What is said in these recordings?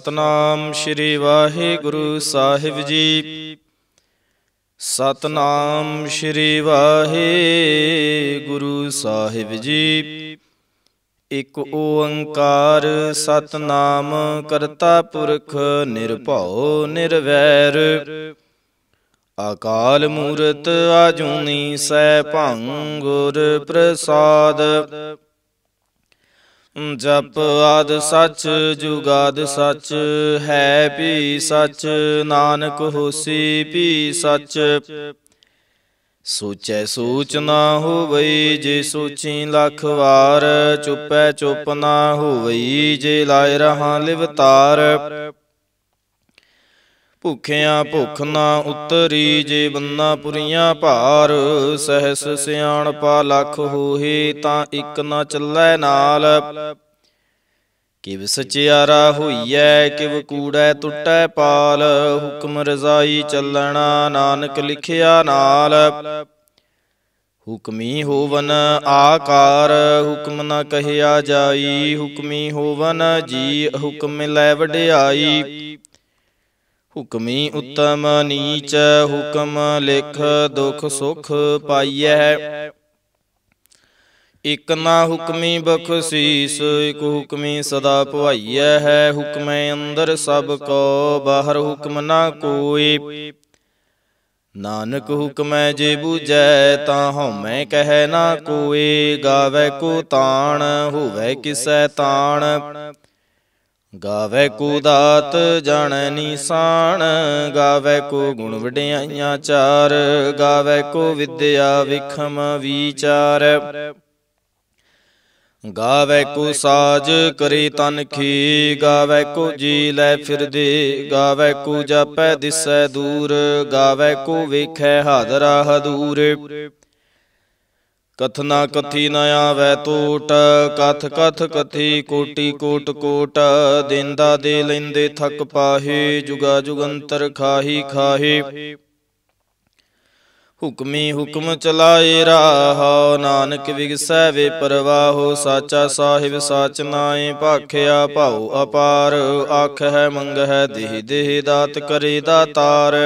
सतनाम श्री वाहिगुरु साहिब जी। सतनाम श्री वाहिगुरु साहिब जी। एक ओंकार सतनाम करता पुरख निरभਉ निरवैर। अकाल मूरत आजूनी सैभं गुर प्रसाद। जप आद सच जुगाद सच है भी सच। नानक होसी भी सच। सोचै सोच ना होवई जे सोची लख वार। चुपै चुप ना होवई जे लाए रहां लिवतार। भुखिया भुख ना उतरी जे बन्ना पुरियां भार। सहस सियाणपा लख होहे तां इक ना चलै नाल। किव सचियारा होईऐ किव कूड़ै टुटै पाल। हुक्म रजाई चलना नानक लिखिया नाल। हुक्मी होवन आकार हुक्म न कहिया जाई। हुक्मी होवन जी हुक्म लै वड्याई। हुक्मी उत्तम नीच हुक्म लिख दुख सुख पाइयै। इक ना हुक्मी बख्शीस इक हुक्मी सदा भवाइयै है। हुक्मै अंदर सब को बाहर हुक्म ना कोई। नानक हुक्मै जे बूझै तां हउमै कहै ना कोई। गावै को ताण होवै किसै ताण। गावै को दात जाणै नीसाण। गावै को गुण वड्याइयां चार। गावै को विद्या विखम विचार। गावै को साज करे तनखी। गावै को जी लै फिरदे। गावै को जापै दिसै दूर। गावै को वेखै हादरा हदूर। कथना कथी न आवै टोट। कथ कथ कथी कोटि कोट कोट। देंदा दे लैंदे थक पाहे। जुगा जुगंतर खाही खाहे। हुक्मी हुक्म चलाए राहो नानक विगसै वे परवाहो। साचा साहिब साच नाए भाखिया भाऊ अपार। आखै मंगै देह देह दात करे दातार।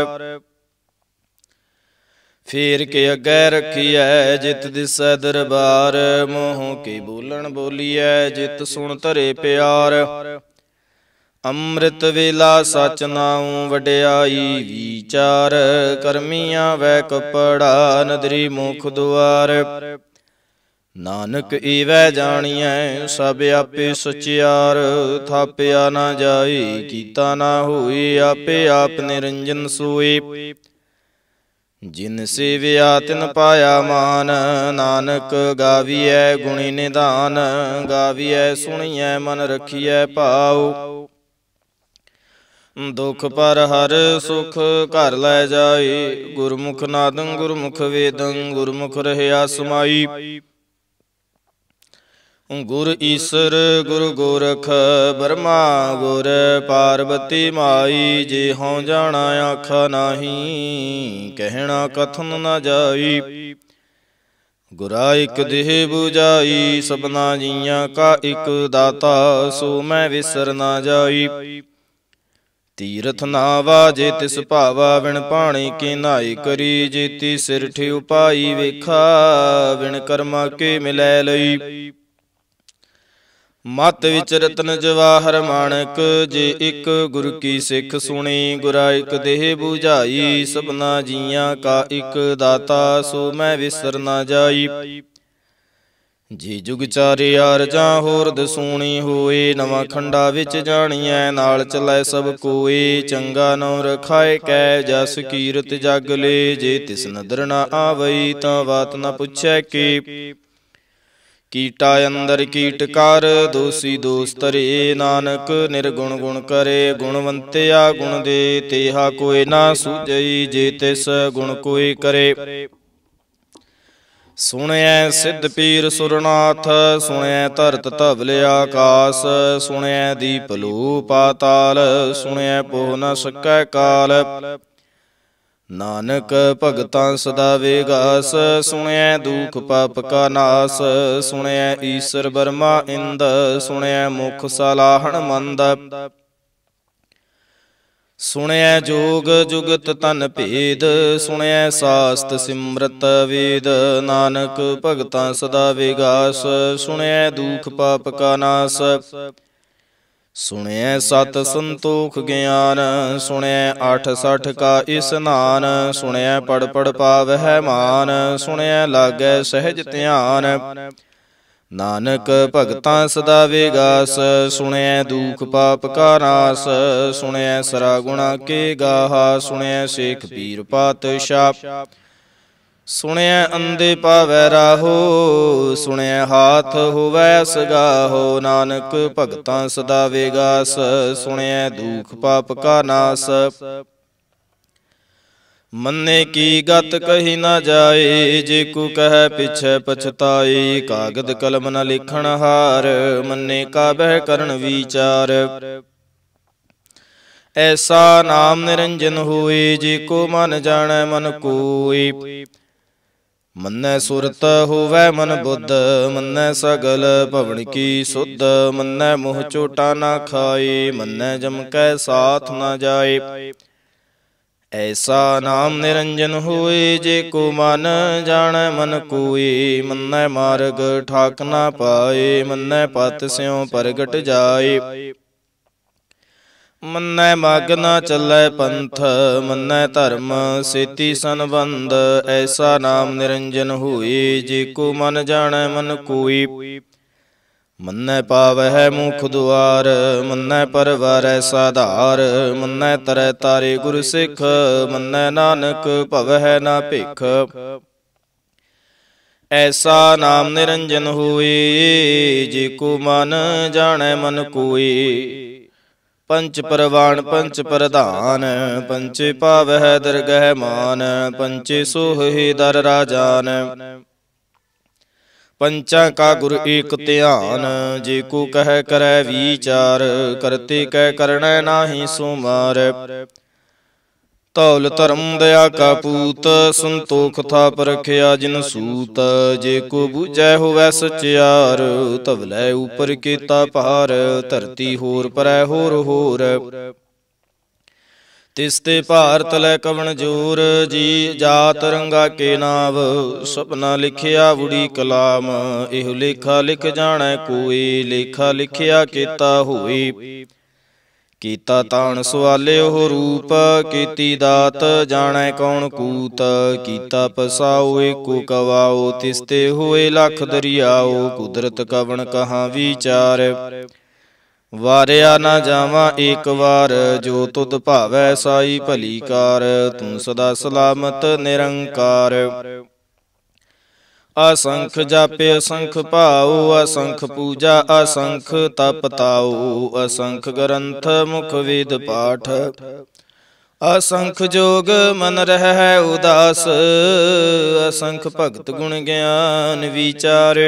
फेर के अगै रखिए जित दिसै दरबार। मोह के बोलन बोलिए जित सुन धरे प्यार। अमृत वेला सच नाऊं वड्याई विचार। करमियां वै कपड़ा नदरी मुख द्वार। नानक इवै जानिए सब आपे सचियार। थापिया ना जाए कीता ना होए आपे आप निरंजन सोए। जिन सेविया तिन पाया मान। नानक गाविए गुणी निधान। गाविए सुनिए मन रखिए भाव। दुख पर हर सुख घर लै जाए। गुरमुख नादं गुरमुख वेदं गुरमुख रहया समाई। गुर ईसर गुरु गोरख बर्मा गुर पार्वती माई। जे हों जाना आखा नाही कहना कथन न जाई। गुरा इक देह बुझाई सबना जियां का इक दाता। सो मैं विसर ना जाई। तीरथ नावा जे तिस भावा बिन पाणी के नाई करी। जेती सिर ठेउ पाई वेखा बिन कर्मा के मिलै लई। मत विच रतन जवाहर माणक जे इक गुरु की सिख सुनी। गुरा इक देह बुझाई सबना जियां का इक दाता। सो मैं विसर ना जाई। जे जुग चारे आरजां होर दसूणी होए। नवां खंडा विच जाणिए नाल चलै सब कोए। चंगा नौ रखाए कै जस कीरत जग ले। जे तिस नदर ना आवई तां बात न पुछै के। कीटा अंदर कीटकार दोषी दोष तरे। नानक निर्गुण गुण करे गुणवंतिया गुण दे। तेहा कोई ना सूझई जे तिस गुण कोई करे। सुनिए सिद्ध पीर सुरनाथ सुनिए धरत धवल आकाश। सुनिए दीप लो पाताल सुनिए पोह न सकै काल। नानक भगतां सदा वेगास। सुनिए दुख पाप का नास। सुनिए ईसर बर्मा इंद। सुनिए मुख सलाहन मंद। ਸੁਣਿਐ ਜੋਗ ਜੁਗਤ ਤਨ ਭੇਦ, ਸੁਣਿਐ ਸਾਸਤ ਸਿਮਰਤ ਵੇਦ। ਨਾਨਕ ਭਗਤਾਂ ਸਦਾ ਵਿਗਾਸ, ਸੁਣਿਐ ਦੁਖ ਪਾਪ ਕਾ ਨਾਸ। ਸੁਣਿਐ ਸਤ ਸੰਤੋਖ ਗਿਆਨ, ਸੁਣਿਐ 68 ਕਾ ਇਸਨਾਨ। ਸੁਣਿਐ ਪੜ ਪੜ ਪਾਵਹਿ ਮਾਨ, ਸੁਣਿਐ ਲਾਗੈ ਸਹਿਜ ਧਿਆਨ। ਨਾਨਕ ਭਗਤਾਂ ਸਦਾ ਵਿਗਾਸ, ਸੁਣਿਐ ਦੁਖ ਪਾਪ ਕਾ ਨਾਸ। ਸੁਣਿਐ ਸਰਾ ਗੁਣਾ ਕੇ ਗਾਹਾ, ਸੁਣਿਐ ਸੇਖ ਪੀਰ ਪਾਤਸ਼ਾਹ। ਸੁਣਿਐ ਅੰਧੇ ਪਾਵੈ ਰਾਹੋ, ਸੁਣਿਐ ਹਾਥ ਹੋਵੈ ਸਗਾਹੋ। ਨਾਨਕ ਭਗਤਾਂ ਸਦਾ ਵਿਗਾਸ, ਸੁਣਿਐ ਦੁਖ ਪਾਪ ਕਾ ਨਾਸ। ਮੰਨੇ ਕੀ ਗਤ ਕਹੀ ਨਾ ਜਾਏ, ਜੇ ਕੋ ਕਹਿ ਪਿਛੈ ਪਛਤਾਏ। ਕਾਗਦ ਕਲਮ ਨ ਲਿਖਣ ਹਾਰ, ਮੰਨੇ ਕਾ ਬਹਿ ਕਰਨ ਵਿਚਾਰ। ਐਸਾ ਨਾਮ ਨਿਰੰਜਨ ਹੋਏ, ਜੇ ਕੋ ਮਨ ਜਾਣੈ ਮਨ ਕੋਇ। ਮੰਨੈ ਸੁਰਤ ਹੋਵੈ ਮਨ ਬੁੱਧ, ਮੰਨੈ ਸਗਲ ਭਵਨ ਕੀ ਸੁਧ। ਮੰਨੈ ਮੋਹ ਚੋਟਾ ਨਾ ਖਾਏ, ਮੰਨੈ ਜਮ ਕੈ ਸਾਥ ਨਾ ਜਾਏ। ਐਸਾ ਨਾਮ ਨਿਰੰਜਨ ਹੋਏ, ਜੇ ਕੋ ਮਨ ਜਾਣੈ ਮਨ ਕੋਇ। ਮੰਨੈ ਮਾਰਗ ਠਾਕ ਨਾ ਪਾਏ, ਮੰਨੈ ਪਤ ਸਿਉ ਪ੍ਰਗਟ ਜਾਏ। ਮੰਨੈ ਮਗ ਨਾ ਚੱਲੈ ਪੰਥ, ਮੰਨੈ ਧਰਮ ਸੇਤੀ ਸੰਬੰਧ। ਐਸਾ ਨਾਮ ਨਿਰੰਜਨ ਹੋਏ, ਜੇ ਕੋ ਮਨ ਜਾਣੈ ਮਨ ਕੋਇ। ਮੰਨੈ ਪਾਵਹਿ ਮੁਖ ਦੁਆਰ, ਮੰਨੈ ਪਰਵਾਰੈ ਸਾਧਾਰ। ਮੰਨੈ ਤਰੈ ਤਾਰੇ ਗੁਰ ਸਿੱਖ, ਮੰਨੈ ਨਾਨਕ ਭਵਹਿ ਨਾ ਭਿਖ। ਐਸਾ ਨਾਮ ਨਿਰੰਜਨ ਹੋਏ, ਜੇ ਕੋ ਮਨ ਜਾਣੈ ਮਨ ਕੋਇ। ਪੰਚ ਪਰਵਾਣ ਪੰਚ ਪ੍ਰਧਾਨ, ਪੰਚੇ ਪਾਵਹਿ ਦਰਗਹਿ ਮਾਨ। ਪੰਚੇ ਸੋਹਿ ਦਰ ਰਾਜਾਨ, ਪੰਚਾਂ ਕਾ ਗੁਰ ਏਕ ਧਿਆਨ। ਜੇ ਕੋ ਕਹਿ ਕਰੈ ਵਿਚਾਰ, ਕਰਤੇ ਕਹਿ ਕਰਣੈ ਨਾਹੀ ਸੋ ਮਾਰ। ਧੌਲ ਧਰਮ ਦਇਆ ਕਾ ਪੂਤ, ਸੰਤੋਖ ਥਾਪ ਰਖਿਆ ਜਿਨ ਸੂਤ। ਜੇ ਕੋ ਬੂਝੈ ਹੋਵੈ ਸਚਿਆਰ, ਧਵਲੈ ਉਪਰ ਕੀਤਾ ਭਾਰ। ਧਰਤੀ ਹੋਰ ਪਰੈ ਹੋਰ ਹੋਰ, ਤਿਸ ਤੇ ਭਾਰ ਤਲੈ ਕਵਣ ਜੋਰ। ਜੀ ਜਾਤ ਰੰਗਾ ਕੇ ਨਾਵ, ਸਪਨਾ ਲਿਖਿਆ ਵੁੜੀ ਕਲਾਮ। ਇਹੋ ਲੇਖਾ ਲਿਖ ਜਾਣੈ ਕੋਇ, ਲੇਖਾ ਲਿਖਿਆ ਕੀਤਾ ਹੋਈ। ਕੀਤਾ ਤਾਣ ਸਵਾਲਿਓ ਰੂਪ, ਕੀਤੀ ਦਾਤ ਜਾਣੈ ਕੌਣ ਕੂਤ। ਕੀਤਾ ਪਸਾਉ ਏਕੋ ਕਵਾਉ, ਤਿਸ ਤੇ ਹੋਏ ਲੱਖ ਦਰਿਆਉ। ਕੁਦਰਤ ਕਵਣ ਕਹਾਂ ਵਿਚਾਰ, ਵਾਰਿਆ ਨਾ ਜਾਵਾਂ ਏਕ ਵਾਰ। ਜੋ ਤੁਧ ਭਾਵੈ ਸਾਈ ਭਲੀ ਕਾਰ, ਤੂੰ ਸਦਾ ਸਲਾਮਤ ਨਿਰੰਕਾਰ। ਅਸੰਖ ਜਾਪੇ ਅਸੰਖ ਭਾਉ, ਅਸੰਖ ਪੂਜਾ ਅਸੰਖ ਤਪ ਤਾਉ। ਅਸੰਖ ਗ੍ਰੰਥ ਮੁਖ ਵੇਦ ਪਾਠ, ਅਸੰਖ ਜੋਗ ਮਨ ਰਹਿ ਉਦਾਸ। ਅਸੰਖ ਭਗਤ ਗੁਣ ਗਿਆਨ ਵਿਚਾਰ,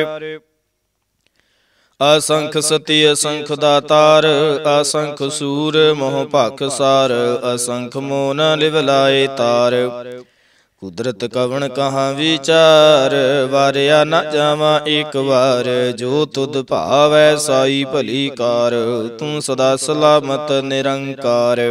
ਅਸੰਖ ਸਤੀ ਅਸੰਖ ਦਾਤਾਰ। ਅਸੰਖ ਸੂਰ ਮੋਹ ਭਾਖਸਾਰ, ਅਸੰਖ ਮੋਹ ਨ ਲਿਵ ਲਾਏ ਤਾਰ। ਕੁਦਰਤ ਕਵਣ ਕਹਾਂ ਵਿਚਾਰ, ਵਾਰਿਆ ਨਾ ਜਾਵਾਂ ਏਕ ਵਾਰ। ਜੋ ਤੁਧ ਭਾਵੈ ਸਾਈ ਭਲੀ ਕਾਰ, ਤੂੰ ਸਦਾ ਸਲਾਮਤ ਨਿਰੰਕਾਰ।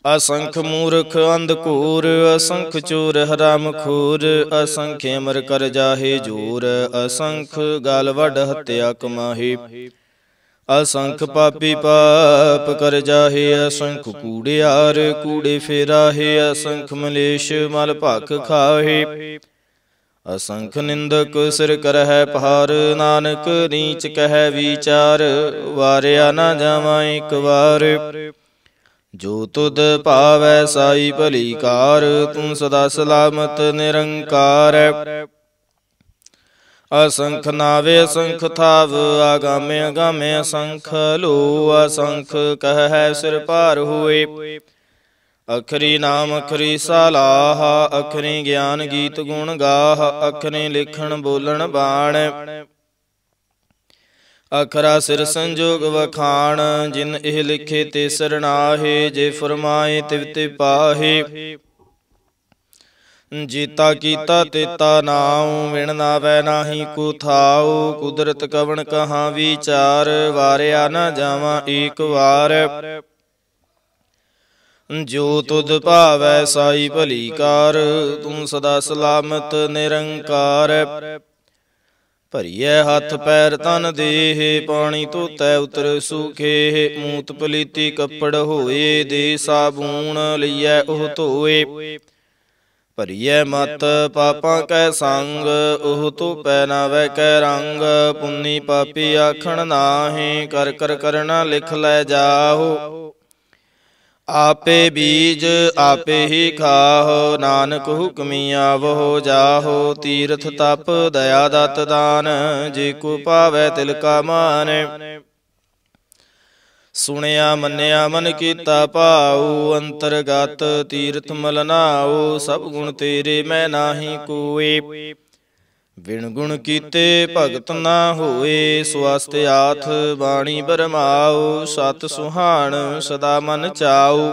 ਅਸੰਖ ਮੂਰਖ ਅੰਧ ਘੋਰ, ਅਸੰਖ ਚੋਰ ਹਰਾਮ ਖੋਰ। ਅਸੰਖ ਅਮਰ ਕਰ ਜਾਹੇ ਜੋਰ, ਅਸੰਖ ਗਾਲ ਵੱਢ ਹੱਤਿਆ ਕਮਾਹੇ। ਅਸੰਖ ਪਾਪੀ ਪਾਪ ਕਰ ਜਾਹੇ, ਅਸੰਖ ਕੂੜਿਆਰ ਕੂੜੇ ਫੇਰਾਹੇ। ਅਸੰਖ ਮਲੇਸ਼ ਮਲ ਭਖ ਖਾਹੇ, ਅਸੰਖ ਨਿੰਦਕ ਸਿਰ ਕਰਹਿ ਭਾਰ। ਨਾਨਕ ਨੀਚ ਕਹਿ ਵਿਚਾਰ, ਵਾਰਿਆ ਨਾ ਜਾਵਾਂ ਏਕ ਵਾਰ। ਜੋ ਤੁਧ ਭਾਵੈ ਸਾਈ ਭਲੀ ਕਾਰ, ਤੂੰ ਸਦਾ ਸਲਾਮਤ ਨਿਰੰਕਾਰ। ਅਸੰਖ ਨਾਵੇ ਅਸੰਖ ਥਾਵ, ਆਗਾਮੇ ਅਗਾਮੇ ਅਸੰਖ ਲੋ। ਅਸੰਖ ਕਹਿ ਸਿਰ ਭਾਰ ਹੋਏ, ਅਖਰੀ ਨਾਮ ਅਖਰੀ ਸਲਾਹ। ਅਖਰੀ ਗਿਆਨ ਗੀਤ ਗੁਣ ਗਾਹ, ਅਖਰੀ ਲਿਖਣ ਬੋਲਣ ਬਾਣ। ਅਖਰਾ ਸਿਰ ਸੰਜੋਗ ਵਖਾਣ, ਜਿਨ ਇਹ ਲਿਖੇ ਤੇ ਸਰਨਾਹੇ। ਜੇ ਫਰਮਾਏ ਤਿਵ ਤੇ ਪਾਹੇ, ਜੀਤਾ ਕੀਤਾ ਤੇਤਾ ਨਾਉ। ਵਿਣ ਨਾਵੈ ਨਾਹੀ ਕੋ ਥਾਉ, ਕੁਦਰਤ ਕਵਣ ਕਹਾਂ ਵਿਚਾਰ। ਵਾਰਿਆ ਨਾ ਜਾਵਾਂ ਏਕ ਵਾਰ, जो तुध भावै साई भली कार, तू सदा सलामत निरंकार। भरिए हथ पैर तन देह, पानी धोतै उतर सूखे। मूत पलीती कपड़ होए, दे साबून लियै ओह धोए। भरिए मत पापां कै संग, ओह धोपै ना वै कै रंग। पुन्नी पापी आखण नाहीं, कर कर करना लिख लै जाहो। आपे बीज आपे ही खाहो, नानक हुक्मी आवहो जाहो। तीर्थ तप दया दत दान, जे को पावै तिल का मान। सुनिया मन्निया मन कीता भाऊ, अंतरगत तीर्थ मल नाओ। सब गुण तेरे मैं नाही कोए, बिन गुण कीते भगत ना होए। स्वास्थ्य आथ बाणी बरमाओ, सत सुहान सदा मन चाओ।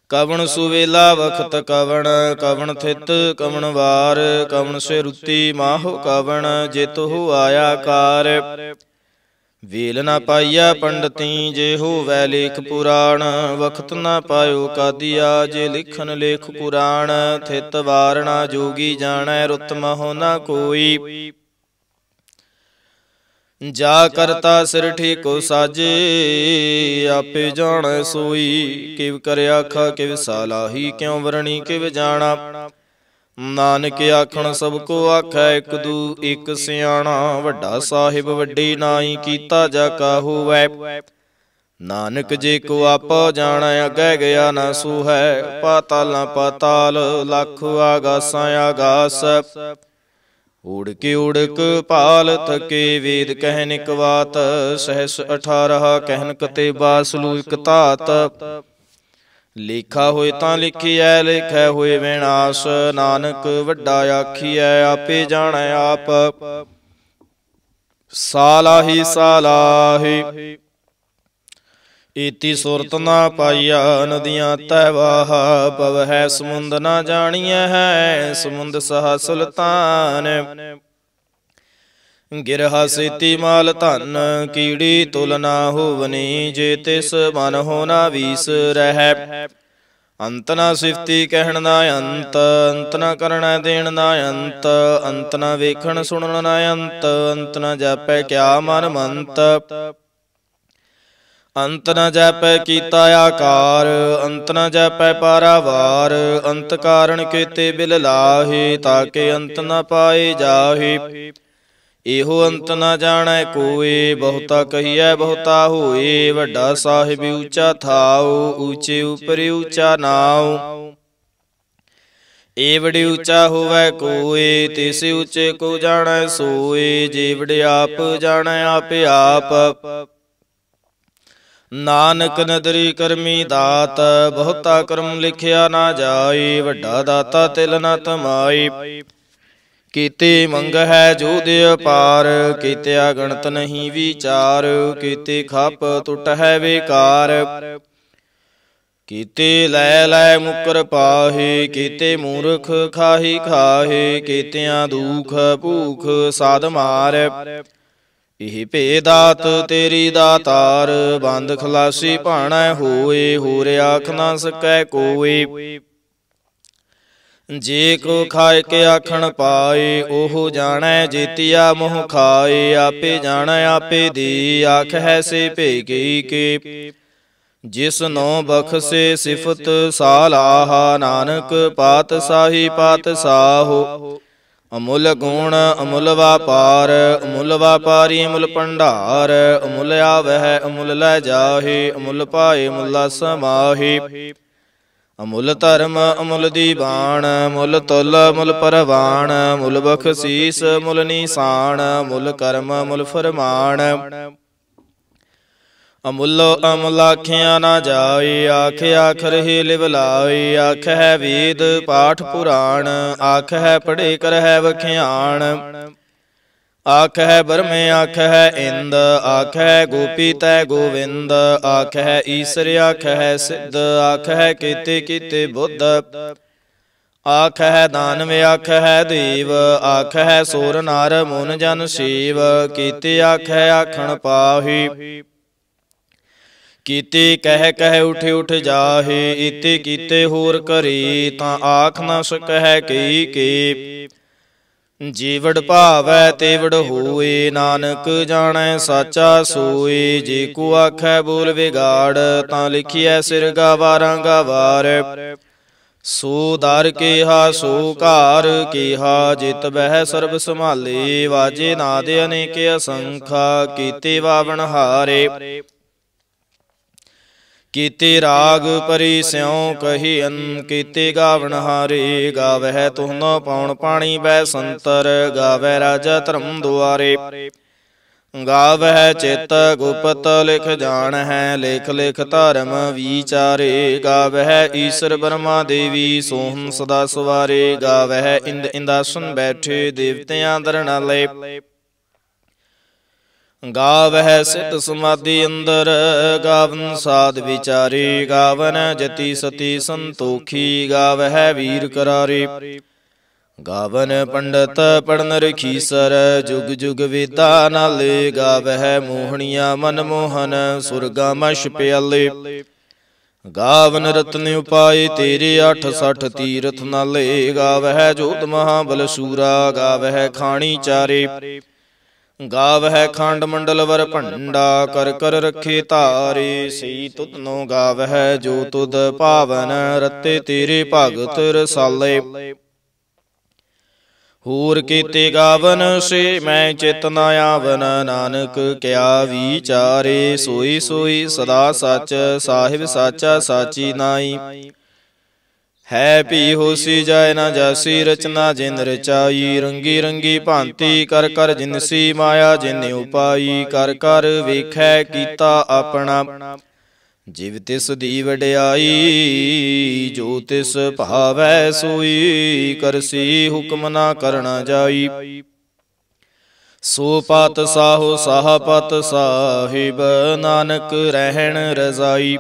कवन सुवेला वखत कवन, कवन थित कवन वार। कवन से रुति माहो कवन, जित हो आया कार। ਵੇਲ ਨਾ ਪਾਈਆ ਪੰਡਤੀ, ਜੇ ਹੋਵੈ ਲੇਖ ਪੁਰਾਣ। ਵਖਤ ਨਾ ਪਾਇਓ ਕਾਦੀਆ, ਜੇ ਲਿਖਨ ਲੇਖ ਕੁਰਾਨ। ਥਿਤ ਵਾਰ ਨਾ ਜੋਗੀ ਜਾਣੈ, ਰੁਤ ਮਹੁ ਨਾ ਕੋਈ। ਜਾ ਕਰਤਾ ਸਿਰ ਠੀਕੋ ਸਾਜੇ, ਆਪੇ ਜਾਣੈ ਸੋਈ। ਕਿਵ ਕਰ ਆਖਾ ਕਿਵ ਸਾਲਾਹੀ, ਕਿਉ ਵਰਣੀ ਕਿਵ ਜਾਣਾ। ਨਾਨਕ ਆਖਣ ਸਭ ਕੋ ਆਖੈ, ਇਕ ਦੂ ਇਕ ਸਿਆਣਾ। ਵੱਡਾ ਸਾਹਿਬ ਵੱਡੀ ਨਾਈ, ਕੀਤਾ ਜਾ ਕਾ ਹੋਵੈ। ਨਾਨਕ ਜੇ ਕੋ ਆਪੋ ਜਾਣੈ, ਅੱਗੇ ਗਿਆ ਨਾ ਸੂਹੈ। ਪਾਤਾਲਾਂ ਪਾਤਾਲ, ਲੱਖ ਆਗਾਸਾਂ ਆਗਾਸ। ਊੜਕ ਊੜਕ ਭਾਲ ਥਕੇ, ਵੇਦ ਕਹਿਨ ਇਕ ਵਾਤ। ਸਹਿਸ 18 ਕਹਿਨ ਕਤੇ, ਬਾਸਲੂ ਇਕ ਧਾਤ। ਲੇਖਾ ਹੋਏ ਤਾਂ ਲਿਖੀਐ, ਲੇਖੈ ਹੋਏ ਵਿਨਾਸ਼। ਨਾਨਕ ਵੱਡਾ ਆਖੀਐ, ਆਪੇ ਜਾਣੈ ਆਪ। ਸਾਲਾਹੀ ਸਾਲਾਹੀ, ਏਤੀ ਸੁਰਤ ਨਾ ਪਾਈਆ। ਨਦੀਆਂ ਤੈ ਵਾਹ, ਪਵਹਿ ਸਮੁੰਦ ਨਾ ਜਾਣੀਐ ਹੈ। ਸਮੁੰਦ ਸਹਾ ਸੁਲਤਾਨ, ਗਿਰਹਾ ਸੇਤੀ ਮਾਲ ਧਨ। ਕੀੜੀ ਤੁਲ ਨਾ ਹੋਵਨੀ, ਜੇ ਤਿਸ ਮਨ ਹੋ ਨਾ ਵੀਸ ਰਹਿ। ਅੰਤ ਨਾ ਸਿਫਤੀ ਕਹਿਣ ਨਾ ਅੰਤ, ਅੰਤ ਨਾ ਕਰਣਾ ਦੇਣ ਨਾ ਅੰਤ। ਅੰਤ ਨਾ ਵੇਖਣ ਸੁਣਨ ਨਾ ਅੰਤ, ਅੰਤ ਨਾ ਜਾਪੈ ਕਿਆ ਮਨ ਮੰਤ। ਅੰਤ ਨ ਜਪੈ ਕੀਤਾ ਆਕਾਰ, ਅੰਤ ਨ ਜਪੈ ਪਾਰਾਵਾਰ। ਅੰਤ ਕਾਰਣ ਕੀਤੇ ਬਿਲ ਲਾਹੇ, ਤਾਕੇ ਅੰਤ ਨ ਪਾਏ ਜਾਹੇ। ਇਹੋ ਅੰਤ ਨ ਜਾਣੈ ਕੋਏ, ਬਹੁਤਾ ਕਹੀਐ ਬਹੁਤਾ ਹੋਏ। ਵੱਡਾ ਸਾਹਿਬ ਉੱਚਾ ਥਾਉ, ਉੱਚੇ ਉਪਰਿ ਉੱਚਾ ਨਾਉ। ਏਵੜਿ ਉੱਚਾ ਹੋਵੈ ਕੋਏ, ਤਿਸ ਉੱਚੇ ਕੋ ਜਾਣੈ ਸੋਏ। ਜੇਵੜ ਆਪ ਜਾਣੈ ਆਪੇ ਆਪ, ਨਾਨਕ ਨਦਰੀ ਕਰਮੀ ਦਾਤ। ਬਹੁਤਾ ਕਰਮ ਲਿਖਿਆ ਨਾ ਜਾਏ, ਵੱਡਾ ਦਾਤਾ ਤਿਲ ਨ ਤਮਾਏ। ਕੀਤੇ ਮੰਗਹਿ ਜੋਧ ਅਪਾਰ, ਕੀਤਿਆ ਗਣਤ ਨਹੀਂ ਵਿਚਾਰ। ਕੀਤੇ ਖਪ ਟੁਟਹਿ ਵੇਕਾਰ, ਕੀਤੇ ਲੈ ਲੈ ਮੁਕਰ ਪਾਹੇ। ਕੀਤੇ ਮੂਰਖ ਖਾਹੀ ਖਾਹੇ, ਕੀਤਿਆਂ ਦੁਖ ਭੂਖ ਸਾਧ ਮਾਰ। ਇਹ ਭੇਦਾਤ ਤੇਰੀ ਦਾਤਾਰ, ਬੰਦ ਖਲਾਸੀ ਭਾਣੈ ਹੋਏ। ਹੋਰ ਆਖ ਨਾ ਸਕੈ ਕੋਏ, ਜੇ ਕੋ ਖਾਇ ਕੇ ਆਖਣ ਪਾਏ। ਉਹ ਜਾਣੈ ਜੇਤੀਆ ਮੋਹ ਖਾਏ, ਆਪੇ ਜਾਣੈ ਆਪੇ ਦੇ। ਆਖੈ ਸੇ ਭੇਗੀ ਕੇ, ਜਿਸ ਨੋ ਬਖਸੇ ਸਿਫਤ ਸਾਲਾਹਾ। ਨਾਨਕ ਪਾਤਸ਼ਾਹੀ ਪਾਤਸ਼ਾਹੋ, ਅਮੁੱਲ ਗੁਣ ਅਮੁੱਲ ਵਾਪਾਰ। ਅਮੁੱਲ ਵਾਪਾਰੀ ਅਮੁੱਲ ਭੰਡਾਰ, ਅਮੁੱਲ ਆਵਹਿ ਅਮੁੱਲ ਲੈ ਜਾਹੇ। ਅਮੁੱਲ ਪਾਏ ਅਮੁੱਲਾ ਸਮਾਹੇ। ਅਮੁੱਲ ਧਰਮ ਅਮੁੱਲ ਦੀਵਾਨ, ਮੁੱਲ ਤੁਲ ਮੁੱਲ ਪਰਵਾਨ। ਮੁੱਲ ਬਖਸ਼ੀਸ ਮੁੱਲ ਨੀਸਾਨ, ਮੁੱਲ ਕਰਮ ਮੁੱਲ ਫਰਮਾਨ। ਅਮੁੱਲੋ ਅਮੁੱਲ ਆਖਿਆ ਨਾ ਜਾਏ, ਆਖੇ ਆਖਰ ਹੀ ਲਿਵ ਲਾਏ। ਆਖਹਿ ਵੇਦ ਪਾਠ ਪੁਰਾਣ, ਆਖਹਿ ਪੜ੍ਹੇ ਕਰਹਿ ਵਖਿਆਣ। ਆਖਹਿ ਬਰਮੇ ਆਖਹਿ ਇੰਦ, ਆਖਹਿ ਗੋਪੀ ਤੈ ਗੋਵਿੰਦ। ਆਖਹਿ ਈਸਰ ਆਖਹਿ ਸਿੱਧ, ਆਖਹਿ ਕੀਤੇ ਕੀਤੇ ਬੁੱਧ। ਆਖਹਿ ਦਾਨਵ ਆਖਹਿ ਦੇਵ, ਆਖਹਿ ਸੂਰ ਨਰ ਮੁਨ ਜਨ ਸ਼ੀਵ। ਕੀਤੇ ਆਖਹਿ ਆਖਣ ਪਾਹੀ, ਕੀਤੇ ਕਹਿ ਕਹਿ ਉਠ ਉਠ ਜਾਹੇ, ਇਤੇ ਕੀਤੇ ਹੋਰ ਕਰੇ, ਤਾਂ ਆਖ ਨਾ ਸਕਹਿ ਕਈ ਕੇ। ਜੀਵੜ ਭਾਵੈ ਤੇਵੜ ਹੋਏ, ਨਾਨਕ ਜਾਣੈ ਸਾਚਾ ਸੋਏ। ਜੇ ਕੋ ਆਖੈ ਬੋਲ ਵਿਗਾੜ, ਤਾਂ ਲਿਖੀਐ ਸਿਰ ਗਾਵਾਰਾਂ ਗਾਵਾਰ। ਸੋ ਦਰ ਕੇਹਾ ਸੋ ਘਾਰ ਕੇਹਾ, ਜਿਤ ਬਹਿ ਸਰਬ ਸੰਭਾਲੇ। ਵਾਜੇ ਨਾਦ ਅਨੇਕ ਅਸੰਖਾ, ਕੀਤੇ ਵਾਵਣ ਹਾਰੇ। ਕੀਤੇ ਰਾਗ ਪਰੀ ਸਿਉ ਕਹੀਅਨ, ਕੀਤੇ ਗਾਵਣ ਹਾਰੇ। ਗਾਵਹਿ ਤੁਹਨੋ ਪਉਣ ਪਾਣੀ ਬੈ ਸੰਤਰ, ਗਾਵੈ ਰਾਜਾ ਧਰਮ ਦੁਆਰੇ। ਗਾਵਹਿ ਚਿਤ ਗੁਪਤ ਲਿਖ ਜਾਣਹਿ, ਲਿਖ ਲਿਖ ਧਰਮ ਵਿਚਾਰੇ। ਗਾਵਹਿ ਈਸਰ ਬਰਮਾ ਦੇਵੀ, ਸੋਹੰ ਸਦਾ ਸਵਾਰੇ। ਗਾਵਹਿ ਇੰਦ ਇੰਦਾਸਨ ਬੈਠੇ, ਦੇਵਤਿਆਂ ਦਰਨਾਲੇ। ਗਾਵਹਿ ਸਿੱਧ ਸਮਾਧੀ ਅੰਦਰ, ਗਾਵਨ ਸਾਧ ਵਿਚਾਰੇ। ਗਾਵਨ ਜਤੀ ਸਤੀ ਸੰਤੋਖੀ, ਗਾਵਹਿ ਵੀਰ ਕਰਾਰੇ। ਗਾਵਨ ਪੰਡਤ ਪੜਨ ਰਖੀਸਰ, ਜੁਗ ਜੁਗ ਵੇਦਾ ਨਾਲੇ। ਗਾਵਹਿ ਮੋਹਣੀਆਂ ਮਨ ਮੋਹਨ, ਸੁਰਗਾ ਮਛ ਪਿਆਲੇ। ਗਾਵਨ ਰਤਨ ਉਪਾਏ ਤੇਰੇ, 68 ਤੀਰਥ ਨਾਲੇ। ਗਾਵਹਿ ਜੋਤ ਮਹਾਬਲ ਸੂਰਾ, ਗਾਵਹਿ ਖਾਣੀ ਚਾਰੇ। ਗਾਵਹਿ ਖੰਡ ਮੰਡਲ ਵਰ ਭੰਡਾ, ਕਰ ਕਰ ਰੱਖੇ ਧਾਰੇ। ਸਈ ਤੁਧਨੋ ਗਾਵਹਿ ਜੋ ਤੁਧ ਭਾਵਨ, ਰਤੇ ਤੇਰੇ ਭਗਤ ਰਸਾਲੇ। ਹੋਰ ਕੀਤੇ ਗਾਵਨ ਸੇ ਮੈਂ ਚਿਤ ਨ ਆਵਨ, ਨਾਨਕ ਕਿਆ ਵਿਚਾਰੇ। ਸੋਈ ਸੋਈ ਸਦਾ ਸੱਚ, ਸਾਹਿਬ ਸਾਚਾ ਸਾਚੀ ਨਾਈ। ਹੈ ਭੀ ਹੋਸੀ ਜਾਇ ਨਾ ਜਾਸੀ, ਰਚਨਾ ਜਿਨ ਰਚਾਈ। ਰੰਗੀ ਰੰਗੀ ਭਾਂਤੀ ਕਰ ਕਰ ਜਿਨਸੀ, ਮਾਇਆ ਜਿਨ ਉਪਾਈ। ਕਰ ਕਰ ਵੇਖੈ ਕੀਤਾ ਆਪਣਾ, ਜਿਵ ਤਿਸ ਦੀ ਵਡਿਆਈ। ਜੋ ਤਿਸ ਭਾਵੈ ਸੋਈ, ਕਰਸੀ ਹੁਕਮ ਨਾ ਕਰਨਾ ਜਾਈ। ਸੋ ਪਤ ਸਾਹੋ ਸਾਹ ਪਤ ਸਾਹਿਬ, ਨਾਨਕ ਰਹਿਣ ਰਜ਼ਾਈ।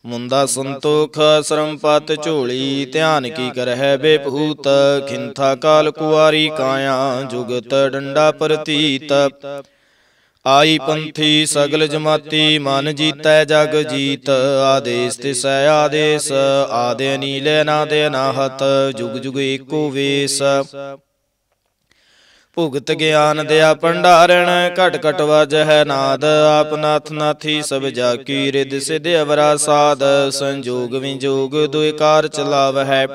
ਮੁੰਦਾ ਸੰਤੋਖ ਸ਼ਰਮ ਪਤ ਝੋਲੀ, ਧਿਆਨ ਕੀ ਕਰਹਿ ਬੇਭੂਤ। ਖਿੰਥਾ ਕਾਲ ਕੁਆਰੀ ਕਾਇਆ, ਜੁਗਤ ਡੰਡਾ ਪ੍ਰਤੀਤ। ਆਈ ਪੰਥੀ ਸਗਲ ਜਮਾਤੀ, ਮਨ ਜੀਤੈ ਜਗ ਜੀਤ। ਆਦੇਸ ਤਿਸੈ ਆਦੇਸ, ਆਦਿ ਅਨੀਲ ਅਨਾਦ ਅਨਾਹਤ। ਜੁਗ ਜੁਗ ਏਕੋ ਵੇਸ। ਭੁਗਤ ਗਿਆਨ ਦਿਆ ਭੰਡਾਰਣ, ਘਟ ਘਟ ਵਾਜਹਿ ਨਾਦ। ਆਪ ਨਾਥ ਨਾਥੀ ਸਭ ਜਾ ਕੀ, ਰਿਦ ਸਿਧ ਅਵਰਾ ਸਾਧ। ਸੰਜੋਗ ਵਿਜੋਗ ਦੁਇ ਕਾਰ ਚਲਾਵਹਿ,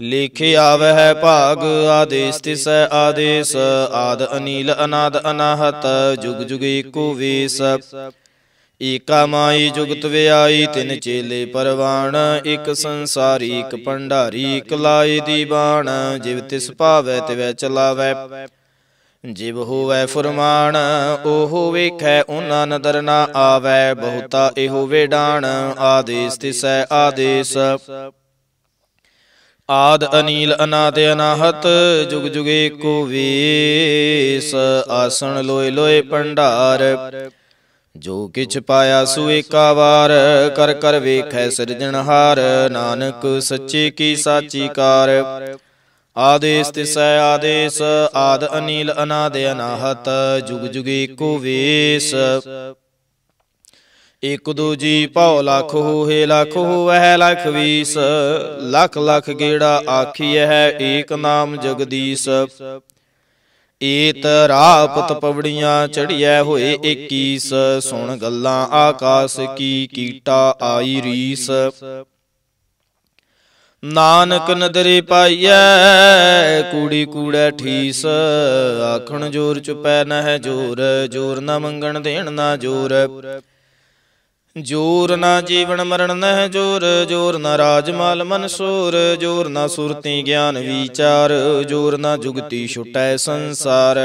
ਲੇਖੇ ਆਵਹਿ ਭਾਗ। ਆਦੇਸ ਤਿਸੈ ਆਦੇਸ, ਆਦ ਅਨੀਲ ਅਨਾਦ ਅਨਾਹਤ। ਜੁਗ ਜੁਗ ਏਕੋ ਵੇਸ। ਏਕਾ ਮਾਈ ਜੁਗਤ ਵਿਆਈ, ਤਿਨ ਚੇਲੇ ਪਰਵਾਣ। ਇਕ ਸੰਸਾਰੀ ਇਕ ਭੰਡਾਰੀ, ਇਕ ਲਾਏ ਦੀ ਬਾਣ। ਜਿਵ ਤਿਸ ਭਾਵੈ ਤਿਵੈ ਚਲਾਵੈ, ਜਿਵ ਹੋਵੈ ਫੁਰਮਾਨ। ਓਹੋ ਵੇਖੈ ਓਨਾ ਨਦਰ ਨਾ ਆਵੈ, ਬਹੁਤਾ ਇਹੋ ਵੇਡਾਣ। ਆਦੇਸ ਤਿਸੈ ਆਦੇਸ, ਆਦ ਅਨੀਲ ਅਨਾਦ ਅਨਾਹਤ। ਜੁਗ ਜੁਗ ਏਕੋ ਵੇਸ। ਆਸਣ ਲੋਏ ਲੋਏ ਭੰਡਾਰ, ਜੋ ਕਿਛ ਪਾਇਆ ਸੋ ਏਕਾ ਵਾਰ। ਕਰ ਕਰ ਵੇਖੈ ਸਿਰਜਣਹਾਰ, ਨਾਨਕ ਸੱਚੇ ਕੀ ਸਾਚੀ ਕਾਰ। ਆਦੇਸ ਤਿਸੈ ਆਦੇਸ, ਆਦ ਅਨੀਲ ਅਨਾਦ ਅਨਾਹਤ। ਜੁਗ ਜੁਗ ਏਕੋ ਵੇਸ। ਇਕ ਦੂਜੀ ਭਉ ਲਖ ਹੋਏ, ਲਖ ਹੋਵੈ ਲਖ ਵੀਸ। ਲਖ ਲਖ ਗੇੜਾ ਆਖੀਐ, ਏਕ ਨਾਮ ਜਗਦੀਸ਼। ਏਤ ਰਾਪਤ ਪਵੜੀਆਂ ਚੜੀਐ ਹੋਏ 21। ਸੁਣ ਗੱਲਾਂ ਆਕਾਸ ਕੀ, ਕੀਟਾ ਆਈ ਰੀਸ। ਨਾਨਕ ਨਦਰੇ ਪਾਈਐ, ਕੂੜੀ ਕੂੜੈ ਠੀਸ। ਆਖਣ ਜੋਰ ਚੁਪੈ ਨਹਿ ਜੋਰ, ਜੋਰ ਨਾ ਮੰਗਣ ਦੇਣ ਨਾ ਜੋਰ। ਜੋਰ ਨਾ ਜੀਵਨ ਮਰਨ ਨਹਿ ਜੋਰ, ਜੋਰ ਨਾ ਰਾਜ ਮਾਲ ਮਨਸੂਰ। ਜੋਰ ਨਾ ਸੁਰਤੀ ਗਿਆਨ ਵਿਚਾਰ, ਜੋਰ ਨਾ ਜੁਗਤੀ ਛੁਟੈ ਸੰਸਾਰ।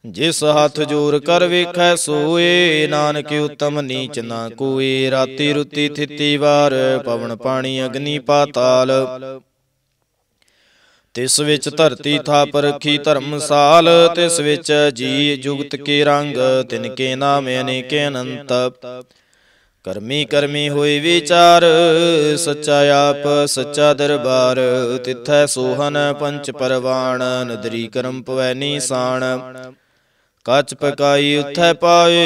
ਜਿਸ ਹੱਥ ਜੋਰ ਕਰ ਵੇਖੈ ਸੋਏ, ਨਾਨਕ ਉਤਮ ਨੀਚ ਨਾ ਕੋਏ। ਰਾਤੀ ਰੁਤੀ ਥਿਤੀ ਵਾਰ, ਪਵਨ ਪਾਣੀ ਅਗਨੀ ਪਾਤਾਲ। ਤਿਸ ਵਿੱਚ ਧਰਤੀ ਥਾਪ ਰਖੀ ਧਰਮਸਾਲ। ਤਿਸ ਵਿੱਚ ਜੀ ਜੁਗਤ ਕੇ ਰੰਗ, ਤਿਨ ਕੇ ਨਾਮ ਅਨੇਕ ਅਨੰਤ। ਕਰਮੀ ਕਰਮੀ ਹੋਏ ਵਿਚਾਰ, ਸੱਚਾ ਆਪ ਸੱਚਾ ਦਰਬਾਰ। ਤਿਥੈ ਸੋਹਨ ਪੰਚ ਪਰਵਾਣ, ਨਦਰੀ ਕਰਮ ਪਵੈ ਨੀਸਾਨ। कच पकाई उथै पाए,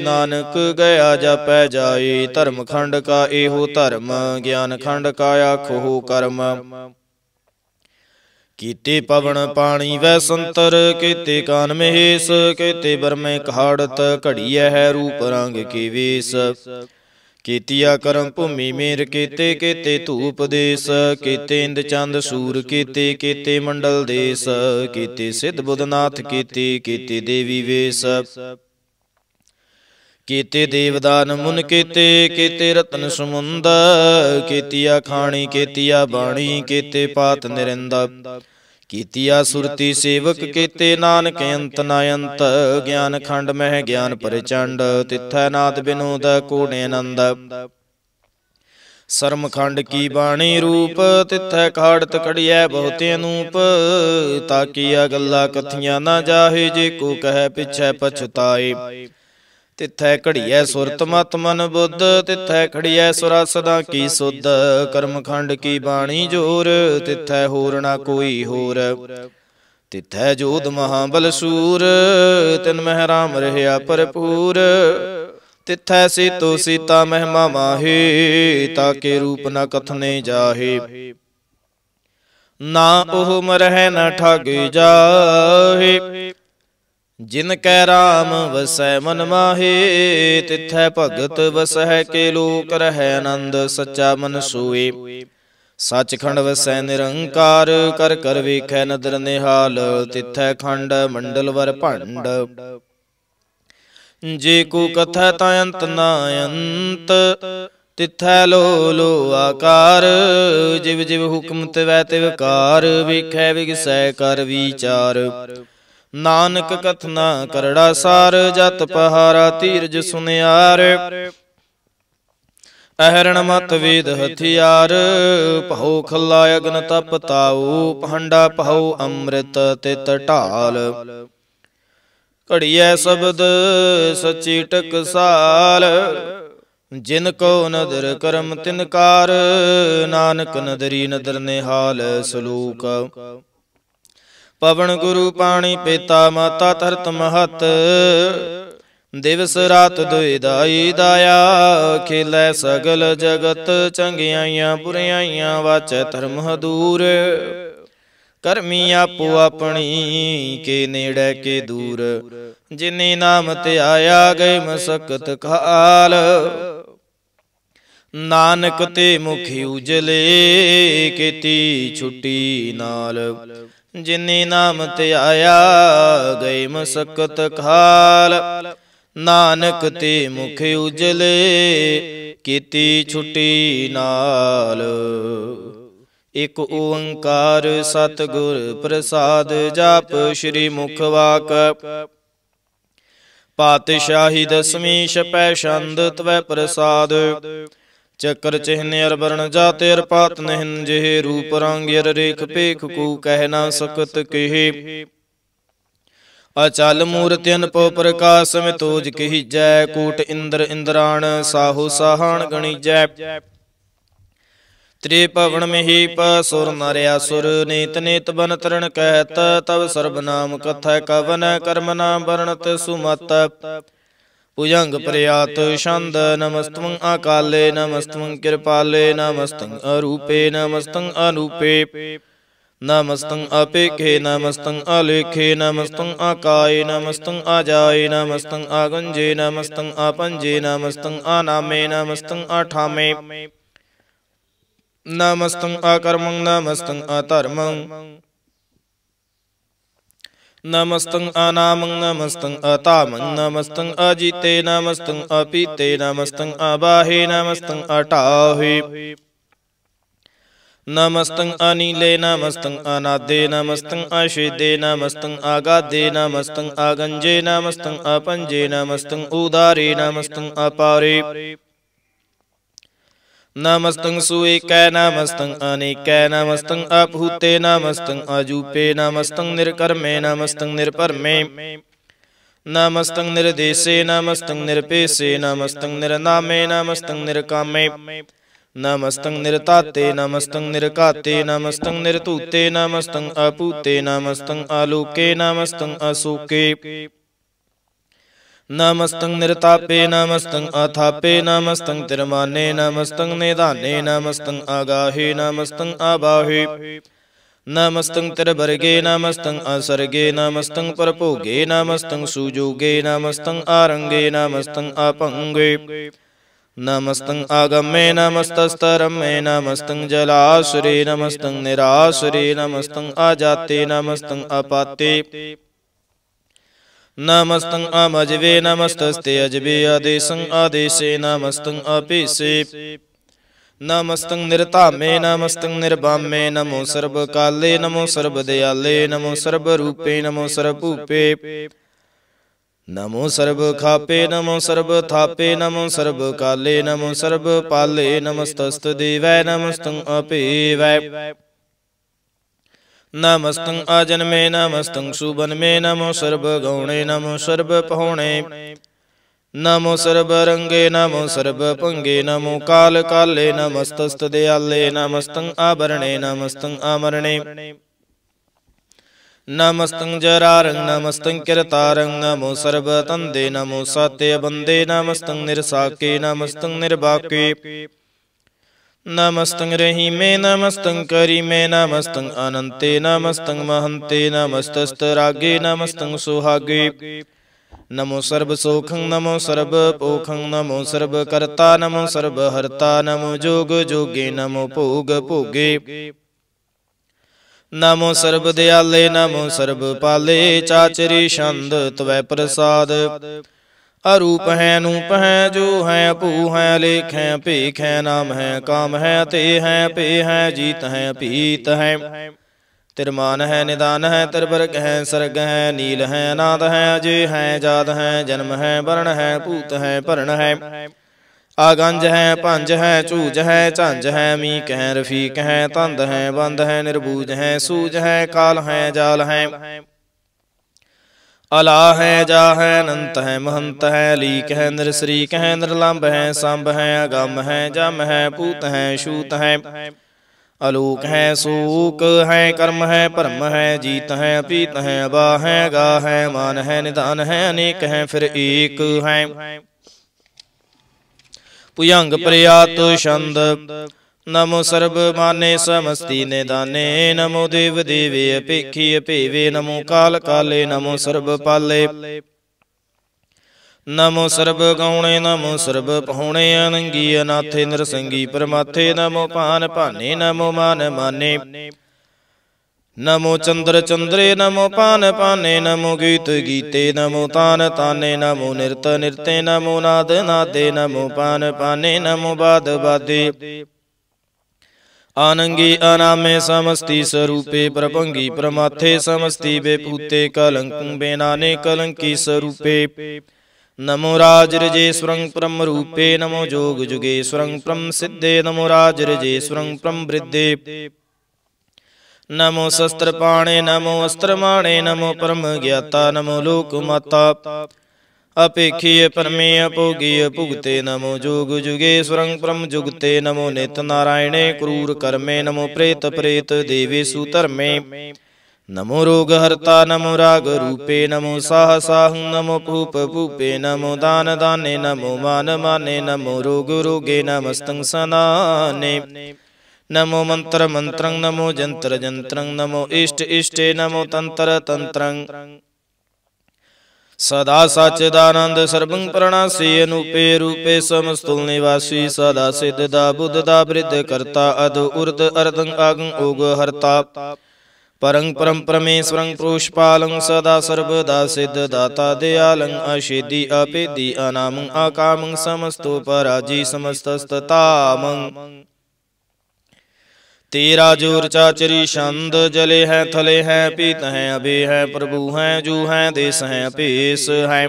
नानक गया जापै जाए। धर्म खंड का एहो धर्म, ज्ञान खंड का आखो कर्म। कीते पवन पानी वै संतर, केते कान महेश, केते बरमे कहाड़त, घड़िया है रूप रंग के वेश। केतिया करम भूमि मेर, केते केते धूप देश, केते इंद चंद सूर, केते केते मंडल देश, केते सिद्ध बुधनाथ, केते केते देवी वेश। केते देवदान मुन, केते केते रतन समुंद, केतिया खाणी केतिया बाणी, केते पात निरिंद। कीतिया सुरती सेवक, केते नानक अंत नायंत। ज्ञान खंड मह ज्ञान प्रचंड, तिथै नाद विनोद कोणे आनंद। शर्म खंड की बाणी रूप, तिथै खाड़त कड़िया बहुत अनूप। ताकिया गल्ला कथियां ना जाहे, जे को कह पिछै पछताए। तिथै घड़िया सुरत मत मन बुद्ध, तिथै खड़िया सुरा सदा की सुध। कर्म खंड की बाणी जोर, तिथै होर ना कोई होर। तिथै जोध महाबल सूर, तिन मह राम रहया भरपूर। तिथै सीतो सीता महिमा माहे, ताके रूप न कथने जाहे। ना ओह मरह न ठग जाहे, जिन कै राम वसै मन माहे। तिथै भगत वसै के लोक रहै आनंद, सच्चा मन सोए। सचखंड वसै निरंकार, कर कर वेखै नदर निहाल। तिथै खंड मंडल वर भंड, जे को कथै ता अंत ना अंत। तिथै लो लो आकार, जिव जिव हुक्म तिवै तिवकार। वेखै विगसै कर विचार, नानक कथना करड़ा सार। जत पहारा धीरज सुनियार, अहरण मत वेद हथियार। पहो खल्ला अग्न तप ताऊ, भांडा पहो अमृत तित ढाल। घड़िया शब्द सची टकसाल, जिन को नदर करम तिनकार। नानक नदरी नदर निहाल सलूक। पवन गुरु पाणी पिता माता धरत महत, दिवस रात दुई दाई दाया। खेलै सगल जगत चंगियाइयां बुराइयां, वाचै धर्म दूर। करमी आपो अपनी, के नेड़े के दूर। जिने नाम ध्याया गए मसकत काल। नानक ते मुखी उजले, केती छुट्टी नाल। जिने नाम ध्याया गए मसकत काल। नानक ते मुख उजले, कीती छुट्टी नाल। एक ओंकार सतगुर प्रसाद, जाप श्री मुख वाक। पातशाही दसवीं छपै छंद, तवै प्रसाद। चक्र चिन्ह अर वर्ण जाते अर पात नहिन, जेहे रूप रंग अर रेख पेख को कह ना सकत केहे। अचल मूर्ति अनपो प्रकाश, मितोज कहिजै। कोट इंद्र इंद्राण, साहो साहान गणिजै। त्रिभुवन महीप सुर नर असुर, नेत नेत बन तरण कहत। तब सर्वनाम कथै कवन, कर्म नाम वर्णत सुमत। भुजंग प्रयात छंद, नमस्तुं अकाले नमस्तुं कृपाले। नमस्तं अरूपे नमस्तं अनूपे, नमस्तं अपेखे नमस्तं अलेखे। नमस्तं अकाय नमस्तं अजाय, नमस्तं अगुंजे नमस्तं अपंजे। नमस्तं अनामे नमस्तं अठामे, नमस्तं अकर्मं नमस्तं अधर्मं। नमस्तं अनामं नमस्तं अतामं, नमस्तं अजिते नमस्तं अपीते। नमस्तं अबाहे नमस्तं अटाहे, नमस्तं अनीले नमस्तं अनादे। नमस्तं अशेदे नमस्तं अगाधे, नमस्तं अगंजे नमस्तं अपंजे। नमस्तं उदारे नमस्तं अपारे, नमस्तं सुएकै नमस्तं अनेकै। नमस्तं अभूते नमस्तं अजूपे, नमस्तं निर्कर्मे नमस्तं निर्परमे। नमस्तं निर्देशे नमस्तं निरपेशे, नमस्तं निर्नामे नमस्तं निर्कामे। नमस्तं निर्ताते नमस्तं निर्काते, नमस्तं निर्तूते नमस्तं अपूते। नमस्तं आलोके नमस्तं अशोके, नमस्तं निरतापे नमस्तं अथापे नमस्तं तिरमाने नमस्तं निधाने नमस्तं आगाहे नमस्तं आबाहे नमस्तं तिरवर्गे नमस्तं असर्गे नमस्तं परभोगे नमस्तं सुयोगे नमस्तं आरंगे नमस्तं अपंगे नमस्तं आगम्ये नमस्तस्तरम्ये नमस्तं जलासुरे नमस्तं निरासुरे नमस्तं आजाते नमस्तं अपाते नमस्तं अमजवे नमस्तस्ते अजवे आदेशं आदेशे नमस्तं अपेशे नमस्तं निर्तामे नमस्तं निर्वामे नमो सर्वकाले नमो सर्वदयाले नमो सर्वरूपे नमो सर्वभूपे नमो सर्वखापे नमो सर्वथापे नमो सर्वकाले नमो सर्वपाले नमस्तस्तदेवाय नमस्तं अपेवाय नमस्तं अजन्मे नमस्तं सुबन्मे नमो सर्वगौणे नमो सर्वपहुणे नमो सर्वरंगे नमो सर्वभंगे नमो काल काले नमस्तस्तदयाले नमस्तं आभरणे नमस्तं आमरणे नमस्तं जरारं नमस्तं किरतारं नमो सर्वतन्दे नमो सत्यबन्दे नमस्तं निरसाके नमस्तं निर्वाके नमस्तं रहीमे नमस्तं करीमे नमस्तं अनन्ते नमस्तं महन्ते नमस्तस्तरागे नमस्तं सुहागे नमो सर्वसोखं नमो सर्वपोखं नमो सर्वकर्ता नमो सर्वहर्ता नमो जोग जोगे नमो भोग भोगे नमो सर्वदयाले नमो सर्वपाले चाचरी छंद त्वै प्रसाद अरूप है अनूप है जो है अभू है लेख है भेख है नाम है काम है ते है पे है जीत है पीत है तिरमान है निदान है तिरवर्ग है सर्ग है नील है नाद है अजय है जाद है जन्म है वर्ण है पूत है पर्ण है आगंज है पंज है चूज है झंझ है मीक है रफीक है तंद है बंद है निर्बूज है सूज है काल है जाल है अला है जा है अनंत है महंत है लीक है निरसरीक है निर्लंब है संभ है अगम है जम है पूत है शूत है अलोक है सूक है कर्म है परम है जीत है पीत है अबा है गा है मान है निदान है अनेक है फिर एक है पुयंग प्रयात छंद नमो सर्वमाने समस्ति निदाने नमो देव देवे अपेखी अपेवे नमो काल काले नमो सर्वपाले नमो सर्वगौणे नमो सर्वपहुणे अनंगी अनाथे नरसंगी परमाथे नमो पान पाने नमो मान माने नमो चंद्र चंद्रे नमो पान पाने नमो गीत गीते नमो तान ताने नमो नृत नृते नमो नाद नादे नमो पान पाने नमो बाद बादे आनंगी अनामे समस्ति स्वरूपे प्रभंगी प्रमाथे समस्ति बेपूते कलंक बेनाने कलंकी स्वरूपे नमो राजरजेश्वरं परम रूपे नमो जोग जुगेश्वरं परम सिद्धे नमो राजरजेश्वरं परम वृद्धे नमो शस्त्रपाणे नमो अस्त्रमाणे नमो परम ज्ञाता नमो लोकमाता अपेक्षीय परमे अपोगीय भुगते नमो जोग जुगेश्वरं परम जुगते नमो नित नारायणे क्रूर कर्मे नमो प्रेत प्रेत देवेषु धर्मे नमो रोग हर्ता नमो राग रूपे नमो साह साहं नमो भूप भूपे नमो दान दाने नमो मान माने नमो रोग रोगे नमस्तं सनाने नमो मंत्र मंत्रं नमो जंत्र जंत्रं नमो इष्ट इष्टे नमो तंत्र तंत्रं सदा सच्चिदानंद सर्वं प्रणासी अनूपे रूपे समस्तुल निवासी सदा सिद्धदा बुद्धदा वृद्ध कर्ता अध उर्ध अर्धं आगं ओग हर्ता परं परम परमेश्वरं पुष्पालं सदा सर्वदा सिद्धदाता दयालं अशेदि अपेदि अनामं आकामं समस्तो पराजी समस्तस्ततामं तेरा जोर चाचरी छंद जले है थले है पीत है अभे है प्रभु है जू है देश है अपेस है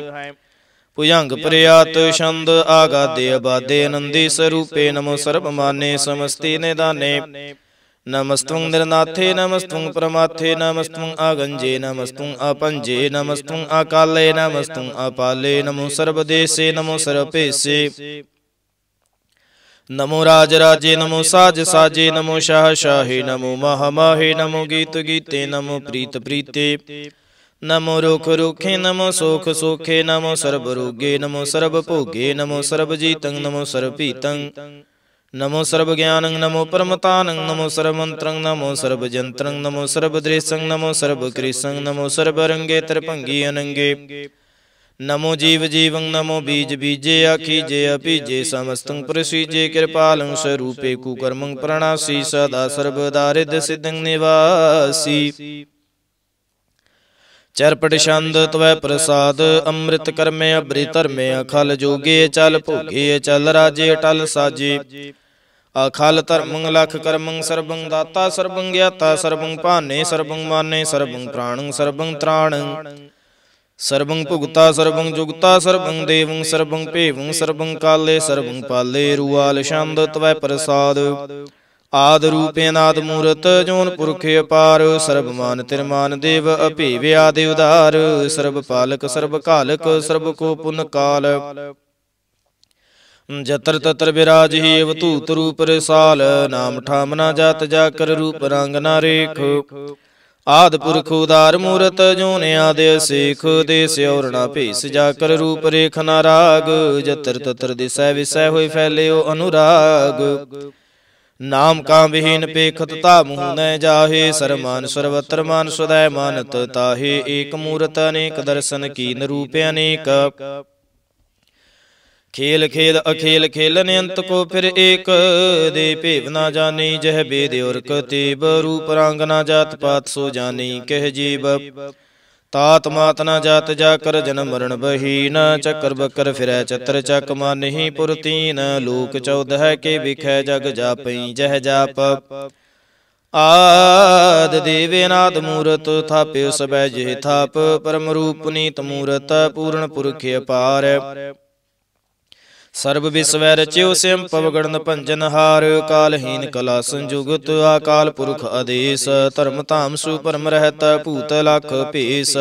पुयंग प्रयात छंद आगादे अबादे नंदी स्वरूपे नमो सर्वमाने समस्ति निदाने नमस्त्वं निर्नाथे नमस्त्वं परमाथे नमस्त्वं आगंजे नमस्त्वं अपंजे नमस्त्वं अकाले नमस्त्वं अपाले नमो सर्वदेशे नमो सर्वपेशे नमो राज राजे नमो साज साजे नमो शाह शाहे नमो माह माहे नमो गीत गीते नमो प्रीत प्रीते नमो रुख रुखे नमो सोख सोखे नमो सर्ब रोगे नमो सर्ब भोगे नमो सर्ब जीतं नमो सर्ब पीतं नमो सर्व ज्ञानं नमो परमतानं नमो सर्वमंत्रं नमो सर्वजंत्रं नमो सर्वदृशं नमो सर्वकृशं नमो सर्वरंगे त्रिभंगी अनंगे नमो जीव जीवं नमो बीज बीजे अखीजे अपीजे समस्तं प्रसीजे कृपालं स्वरूपे कुकर्मं प्रणासी सदा सर्वदा रिद्ध सिद्धं निवासी चरपट छंद त्वै प्रसाद अमृत कर्मे अबरि धर्मे अखल जोगे चल भोगे चल राजे अटल साजे अखल धर्मं लख कर्मं सर्वं दाता सर्वं ज्ञाता सर्वं भाने सर्वं माने सर्वं प्राणं सर्वं त्राणं सर्वं भुगता सर्वं जुगता सर्वं देवं सर्वं भेवं सर्वं काले सर्वं पाले रुआल छंद त्वै प्रसाद आद रूपे नाद मूरत जोन पुरख अपार सर्ब मान तिरमान देव अभेव आदि उदार सर्ब पालक सर्ब कालक सर्ब को पुन काल जतर ततर विराज ही अवतूत रूप रसाल नाम ठाम ना जात जाकर रूप रंग ना रेख आद पुरख उदार मूरत जोन आदि सेख देश और ना भेस जाकर रूप रेख ना राग जतर ततर दिसै विसै होय फैले अनुराग नाम का विहीन पेखत तामुह न जाहे सरमान सर्वत्र मान सदै मानत ताहे एक मूरत अनेक दर्शन कीन रूप अनेक खेल खेल अखेल खेलन अंत को फिर एक दे भेव ना जाने जह बेद और कतेब रूप रंग ना जात पात सो जाने कह जीव तात मात न जात जाकर जन्म मरण बही न चक्कर बकर फिरै चतर चक मानहि पुरतीन लोक 14 के बिखै जग जापई जह जाप आद देवे नाद मूरत थाप्यो सबै जिह थाप परम रूप पुनीत मूरत पूर्ण पुरख अपार सर्व विश्व रच्यो स्यं पवगण भंजन हार कालहीन कला संजुगत आकाल पुरख आदेश धर्म धाम सुपरम रहत भूत लख भेस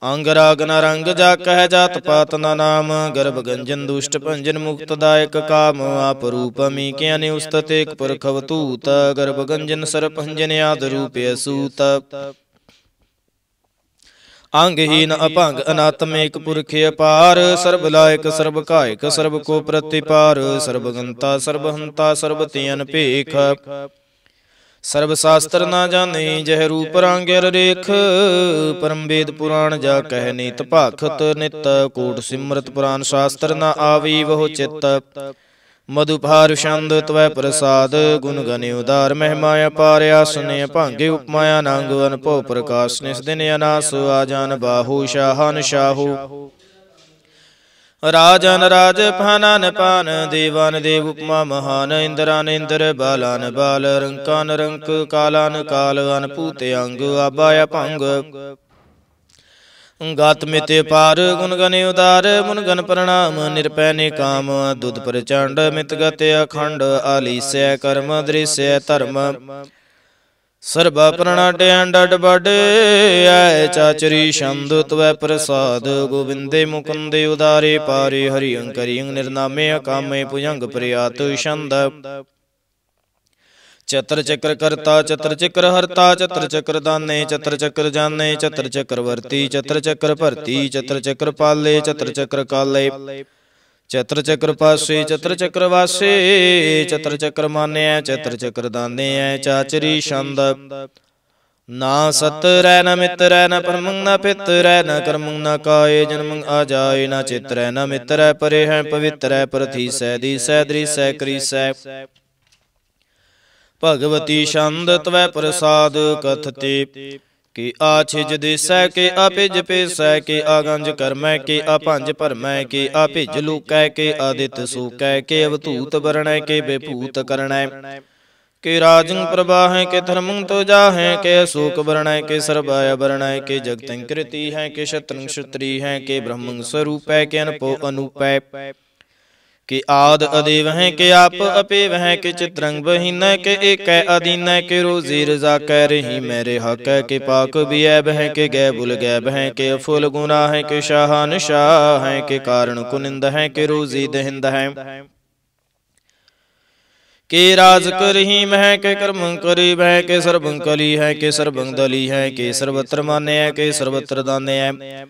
अंग राग न रंग जा कह जात पात न नाम गर्भ गंजन दुष्ट भंजन मुक्तदायक काम आप रूप मी ज्ञानि उस्तत एक पुरख अवतूत गर्भ गंजन सर भंजन आद रूप असूत अंगहीन अभंग अनात्मिक पुरख अपार सर्ब लायक सर्ब कायक सर्ब को प्रतिपार सर्वगंता सर्वहंता सर्ब तियन भेख सर्व शास्त्र ना जाने जह रूप रांग्यर रेख परम वेद पुराण जा कह नीत भाखत नित कोट सिमरत पुराण शास्त्र ना आवी वह चित्त मधुभार छंद त्वै प्रसाद गुण गनि उदार महिमा अपार आसने भांगे उपमाया नांग अनुभव प्रकाश निस दिन अनास आजान बाहु शाहन शाहु राजन राज पानान पान देवान देव उपमा महान इंद्रान इंद्र बालान बाल रंकान रंक कालान काल अनपूत अंग आबाया भंग गात मित पार गुण गनि उदार मुन गन प्रणाम निरपै निकाम दुध प्रचंड मित गत अखंड आलीसै कर्म दृश्य धर्म सर्बा प्रणाड्य डड बड आय चाचरी छंद त्वै प्रसाद गोविंदे मुकुंदे उदारे पारे हरियं करियं निर्नामे अकामे भुजंग प्रियात छंद चतर चक्र करता चतर चक्र हरता चतर चक्र दाने चतर चक्र जाने चतर चक्रवर्ती चतर चक्र भरती चतर चक्र पाले चतर चक्र काले चतर चक्र पासे चतर चक्र वासे चतर चक्र माने चतर चक्र दाने चाचरी छंद ना सत रै न मित्र रै न परमं न पित रै न कर्मं न काय जन्मं आ जाए न चित रै न मित्र परे है पवित्र प्रथि सै दी सै दृसै करीसै भगवती छंद त्वै प्रसाद कथते कि आछिज दिसै के अपिज पेसै के आगंज करमै के अपंज भरमै के अपिज लूकै के आदित सूकै के अवतूत बरणै के बेभूत करणै के राजं प्रवाहै के धर्मं तो जाहै के अशोक बरणै के सर्वाय बरणै के जगतं कृति है के शत्रं क्षत्री है के ब्रह्मं स्वरूपै के अनपो अनूपै कि आद अदेव हैं के आप अपेव हैं के चित्रंग बहीन के एक अधीन के रोजी रजा कह रही मेरे हक के पाक भी ऐब हैं के गै बुल गैब हैं के फुल गुना है के शाहान शाह हैं के कारण कुनिंद हैं के रोजी दहिंद हैं के राज करही मह के कर्म करी भय के सर्वं कली है के सर्वं दली है के सर्वत्र मान्य है के सर्वत्र दान्य है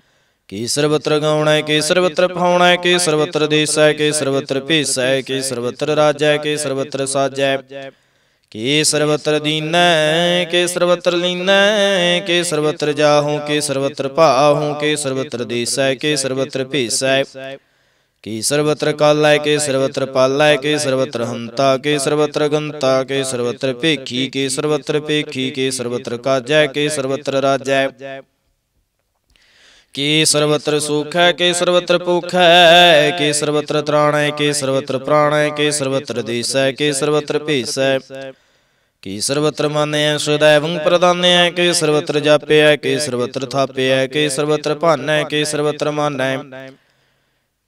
के सर्वत्र गौण है के सर्वत्र फाउण है के सर्वत्र देश है के सर्वत्र पेश है के सर्वत्र राज्य है के सर्वत्र साज है के सर्वत्र दीन के सर्वत्र लीन के सर्वत्र जाहूँ के सर्वत्र पाहूँ के सर्वत्र देश है के सर्वत्र पेश है के सर्वत्र काल के सर्वत्र पाल के सर्वत्र हंता के सर्वत्र गंता के सर्वत्र पेखी के सर्वत्र पेखी के सर्वत्र काजय के सर्वत्र राजय के सर्वत्र सुख है के सर्वत्र पुख है के सर्वत्र त्राण है के सर्वत्र प्राण है के सर्वत्र देश है के सर्वत्र पेश है के सर्वत्र मान्य है सदैवं प्रधान्य है के सर्वत्र जाप्य है के सर्वत्र थाप्य है के सर्वत्र भान है के सर्वत्र मान है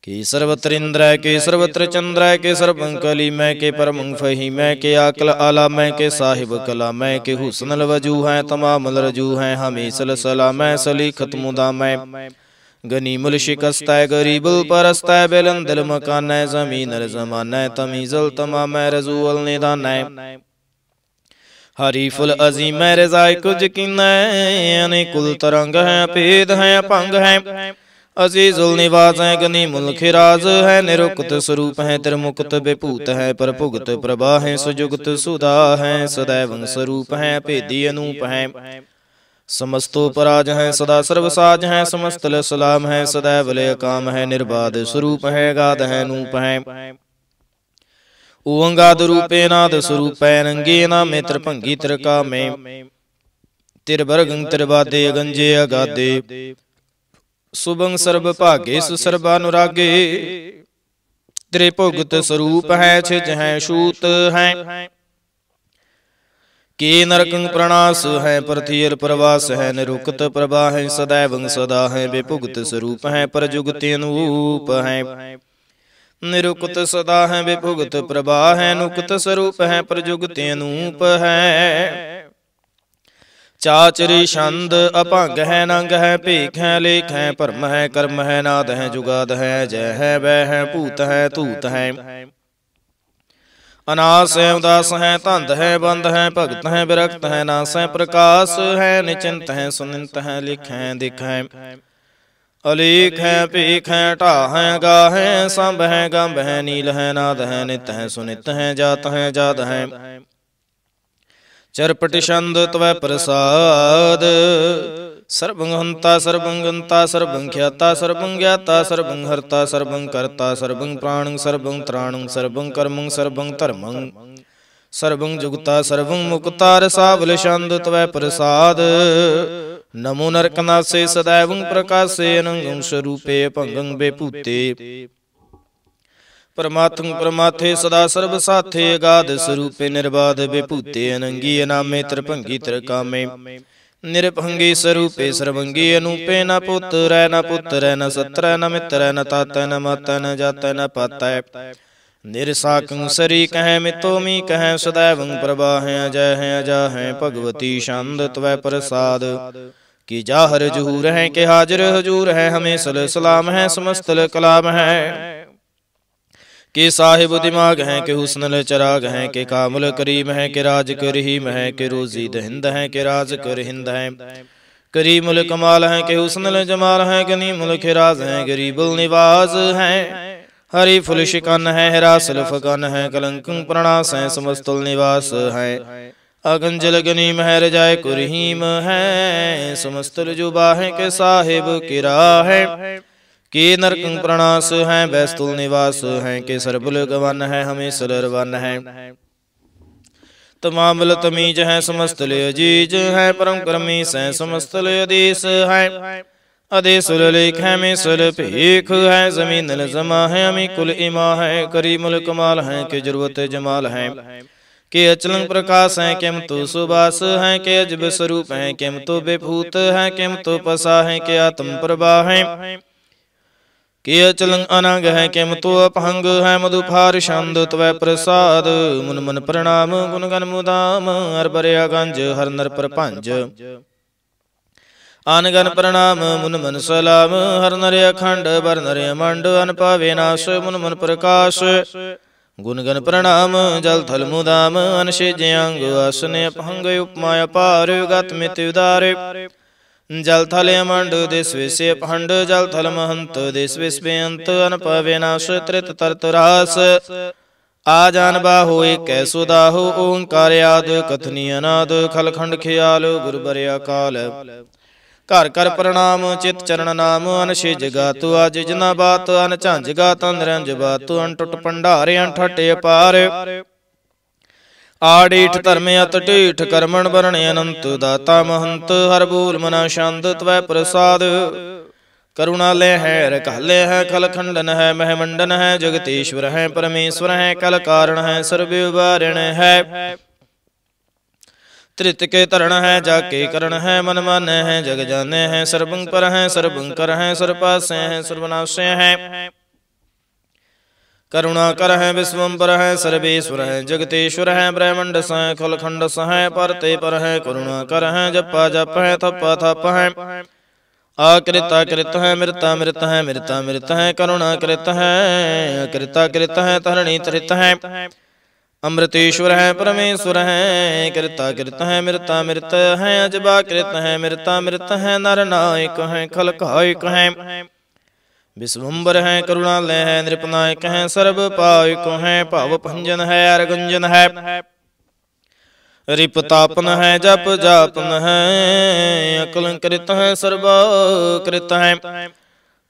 के सर्वत्र इंद्र है के सर्वत्र चंद्र है के सर्वं कली मैं के परमं फही मैं के आकल आला मैं के साहिब कला मैं के हुस्नल वजू है तमामल रजू है हमेशल सला मैं सलीखत मुदा मैं गनीमुल शिकस्त है गरीबुल परस्त है बेलंदल मकान है जमीनल जमान है तमीजल तमाम है रजूअल निदान है हरीफुल अजीम है रजाई कुछ किन है अनेकुल तरंग है अपेद है अपंग है अजीजुल निवास है गनीमुल खिराज है निरुक्त स्वरूप है त्रिमुक्त विभूत है पर भुगत प्रभा है सुजुगत सुधा है सदैव स्वरूप है भेदी अनूप है समस्तो पराज है सदा सर्वसाज है समस्त सलाम है सदैव लय काम है निर्बाध स्वरूप है गाद है नूप है ओंगाद रूपे नाद स्वरूप है रंगे नामे त्रिभंगी त्रिका में तिरबरगं तिरबादे गंजे अगादे सुबंग सर्व भागे सुसर्बानुरागे त्रिभुगत स्वरूप है छिज है शूत है के नरकं प्रणास है प्रथियल प्रवास है निरुक्त प्रभा है सदैव सदा है विभुगत स्वरूप है परजुगति अनूप है निरुक्त सदा है विभुगत प्रभा है नुक्त स्वरूप है परजुगति अनूप है चाचरी छंद अपंग है नंग है भीख है लेख है भरम है कर्म है नाद है जुगाद है जय है वह है भूत है तूत है अनास है उदास है धंध है बंद है भगत है विरक्त है नास है प्रकाश है निचिंत है सुनिंत है लिख है दिख है अलीख है भीख है टा है गा है संभ है गंभ है नील है नाद है नित है सुनित है जात है जाद है चरपट छंद त्वै प्रसाद सर्वं हंता सर्वं गंता सर्वं ख्याता सर्वं ज्ञाता सर्वं हर्ता सर्वं कर्ता सर्वं प्राणं सर्वं त्राणं सर्वं कर्मं सर्वं धर्मं सर्वं जुगता सर्वं मुक्ता रसावल छंद त्वै प्रसाद नमो नरकनासे सदैवं प्रकाशे अनंगं स्वरूपे भंगं बेभूते परमात्म परमाथे सदा सर्व साथे अगाध स्वरूपे निर्बाध विभूते अनंगी अनामे त्रिभंगी त्रिकामे निरभंगी स्वरूपे सर्वंगी अनूपे न पुत्र न पुत्र न सत्र न मित्र न तात न मात न जात न पात निरसाकं सरी कह मितोमी कह सदैवं प्रभा है अजय है अजा है भगवती छंद त्वै प्रसाद की जाहर जहूर है के हाजिर हजूर है हमें सल सलाम है समस्त कलाम है के साहिब दिमाग है के हुस्नल चराग है के कामुल करीम है के राज करहीम है के रोजी दहिंद है के राज कर हिंद है करीमुल कमाल है के हुस्नल जमाल है गनीमुल खिराज है गरीबुल निवाज है हरी फुल शिकन है हिरासल फकन है कलंकं प्रणास है समस्तुल निवास है अगंजल गनीम है रजाय कुरहीम है समस्तुल जुबा है के साहिब किरा है के नरकं प्रणास है बैस्तुल निवास है के सरबुल गवन है हमें सलरवन है तमामल तमीज है समस्त अजीज है परम कर्मीस है समस्त अदेश है अदेसुल लेख है में सुल भीख है जमीन जमा है अमी कुल इमा है करीमुल कमाल है के जरूरत जमाल है के अचलं प्रकाश है किम तो सुबास है के अजब स्वरूप है किम तो बेभूत है किम तो पसा है के आत्म प्रभा है के अचलं अनंग है किम तो अपहंग है मधुफार छंद त्वै प्रसाद मुन मन प्रणाम गुण गण मुदाम हर बरिया गंज हर नर प्रपंज आन गण प्रणाम मुन मन सलाम हर नर अखंड बर नर मंड अन पावे नाश मुन मन प्रकाश गुण गण प्रणाम जल थल मुदाम अनशेज अंग आसन अपहंग उपमा अपार गत मित उदार जल थल अमंड दिस विषय अपहंड जल थल महंत दिस विष बेअंत अनप विनाश त्रित तरत रास आजान बाहो एक कैसो दाहो ओंकार आद कथनी अनाद खलखंड ख्याल गुरुबर अकाल घर कर प्रणाम चित चरण नाम अनशेज गातु आज जना बात अन झांझ गात निरंज बातु अनटुट भंडारे अनठटे अपार आडीठ धर्म अत ढीठ करमण वरण अनंत दाता महंत हर बोल मना शांत त्वै प्रसाद करुणालय है रकालय है खलखंडन है महमंडन है जगतीश्वर है परमेश्वर है कल कारण है सर्व उबारण है त्रित के तरण है जाके करण है मन माने है जग जाने हैं सर्वं पर है सर्वं कर है सर्वपास है सर्वनाश है करुणा कर है विश्वम्बर है सर्वेश्वर है जगतेश्वर है ब्रह्मंड स खलखंड स है परते पर है करुणा कर है जपा जप है थप्पा थप है आकृता कृत है मृता मृत है मृता मृत है करुणा कृत है अकृता कृत है धरणी त्रित है अमृतेश्वर है परमेश्वर है कृता कृत है मृता मृत है अजबा कृत है मृता मृत है नर नायक है खल कायक है विश्वम्बर है करुणालय है नृपनायक है सर्व पायक है भाव भंजन है अरगुंजन है रिपतापन है जप जापन है अकलंकृत है सर्वकृत है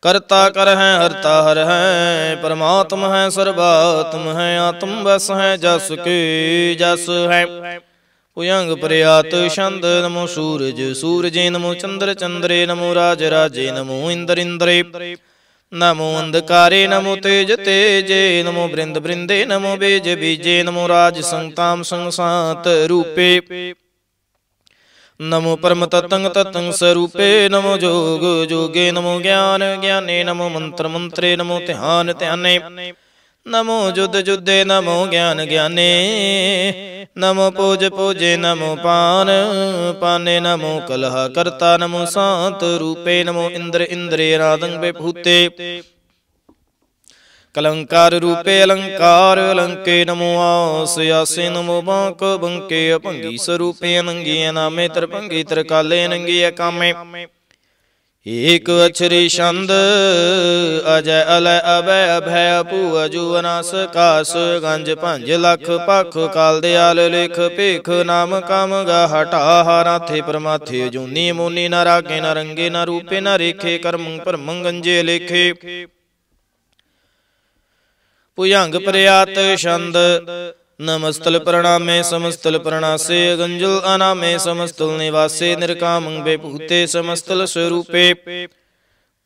करता कर है हरता हर है परमात्मा है सर्वात्म है आत्म बस है जस के जस है पुयंग प्रयात छंद नमो सूरज सूरजे नमो चंद्र चंद्रे नमो राज राजे नमो इंद्र इंद्रे नमो अंधकारे नमो तेज तेजे नमो बृंद बृंदे नमो बीज बीजे नमो राज संताम संसात रूपे नमो परम ततंग ततंग स्वरूपे नमो जोग जोगे नमो ज्ञान ज्ञाने नमो मंत्र मंत्रे नमो ध्यान ध्याने नमो जुद जुदे नमो ज्ञान ज्ञाने नमो पूज पूजे नमो पान पाने नमो कलह करता नमो शांत रूपे नमो इंद्र इंद्रे रादंग बेभूते कलंकार रूपे अलंकार अलंके नमो आस आसे नमो बांक बंके अपंगी स्वरूपे अनंगी नामे तरपंगी तरकाले अनंगी अकामे एक अक्षरी छंद अजय अलय अभय अभय अपू अजू अनास कास गंज पंज लख पख काल दयाल लेख पेख नाम काम गा हटा नाथे परमाथे जूनी मोनी न रागे न रंगे न रूपे न रेखे कर्म परमं गंजे लेखे पुयंग प्रयात छंद नमस्तल प्रणामे समस्तल प्रणासे गंजुल अनामे समस्तल निवासे निर्कामं बेभूते समस्तल स्वरूपे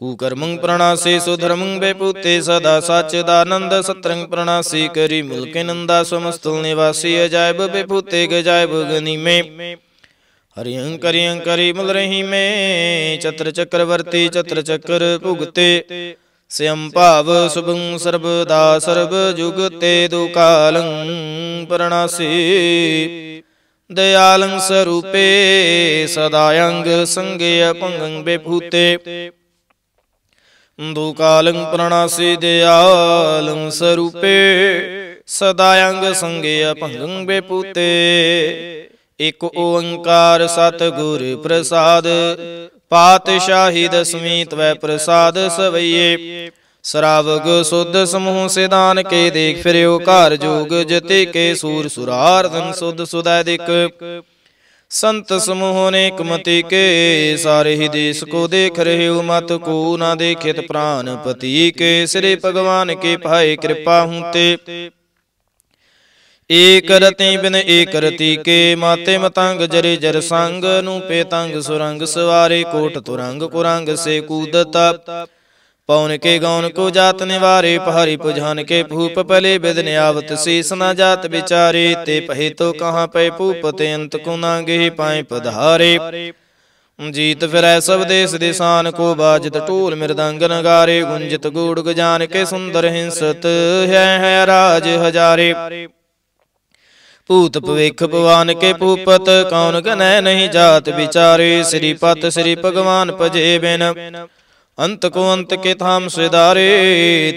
कुकर्मं प्रणासे सुधर्मं बेभूते सदा साचिदानंद सत्रंग प्रणासे करी मुल्के नंदा समस्तल निवासी अजायब बेभूते गजायब गनी में हरियंकरी मुल रही में चत्र चक्रवर्ती चत्र चक्र भुगते स्वयं भाव शुभं सर्वदा सर्व जुगते दुकालं प्रणासी दयालं स्वरूपे सदायंग संगे अपंगं बेभूते दुकालं प्रणासी दयालं स्वरूपे सदायंग संगे अपंगं बेभूते एक ओंकार सतगुर प्रसाद पातशाही दसवीं त्वै प्रसाद सवैये श्रावक शुद्ध समूह से दान के देख फिर कार जोग जते के सूर सुरार्धन शुद्ध सुदैदिक संत समूह ने मति के सारे ही देश को देख रहे हो मत को ना देखित प्राण पति के श्री भगवान के भाई कृपा हूते एक रति बिन एक रति के माते मतंग जरे जर संग नूपे तंग सुरंग सवारे कोट तुरंग कुरंग से कूदता पौन के गौन को जात निवारे पहाड़ी पुजान के भूप पले बिदन आवत शीस न जात बिचारे ते पहे तो कहाँ पे पूपते अंत को नागे पाए पधारे जीत फिर सब देश दिशान को बाजत टूल मृदंग नगारे गुंजित गुड़ गजान के सुंदर हिंसत है राज हजारे पूत पवेख भगवान के पूपत कौन गनय नहीं जात बिचारे श्रीपत श्री भगवान पजे बिन अंत को अंत के धाम से दारे,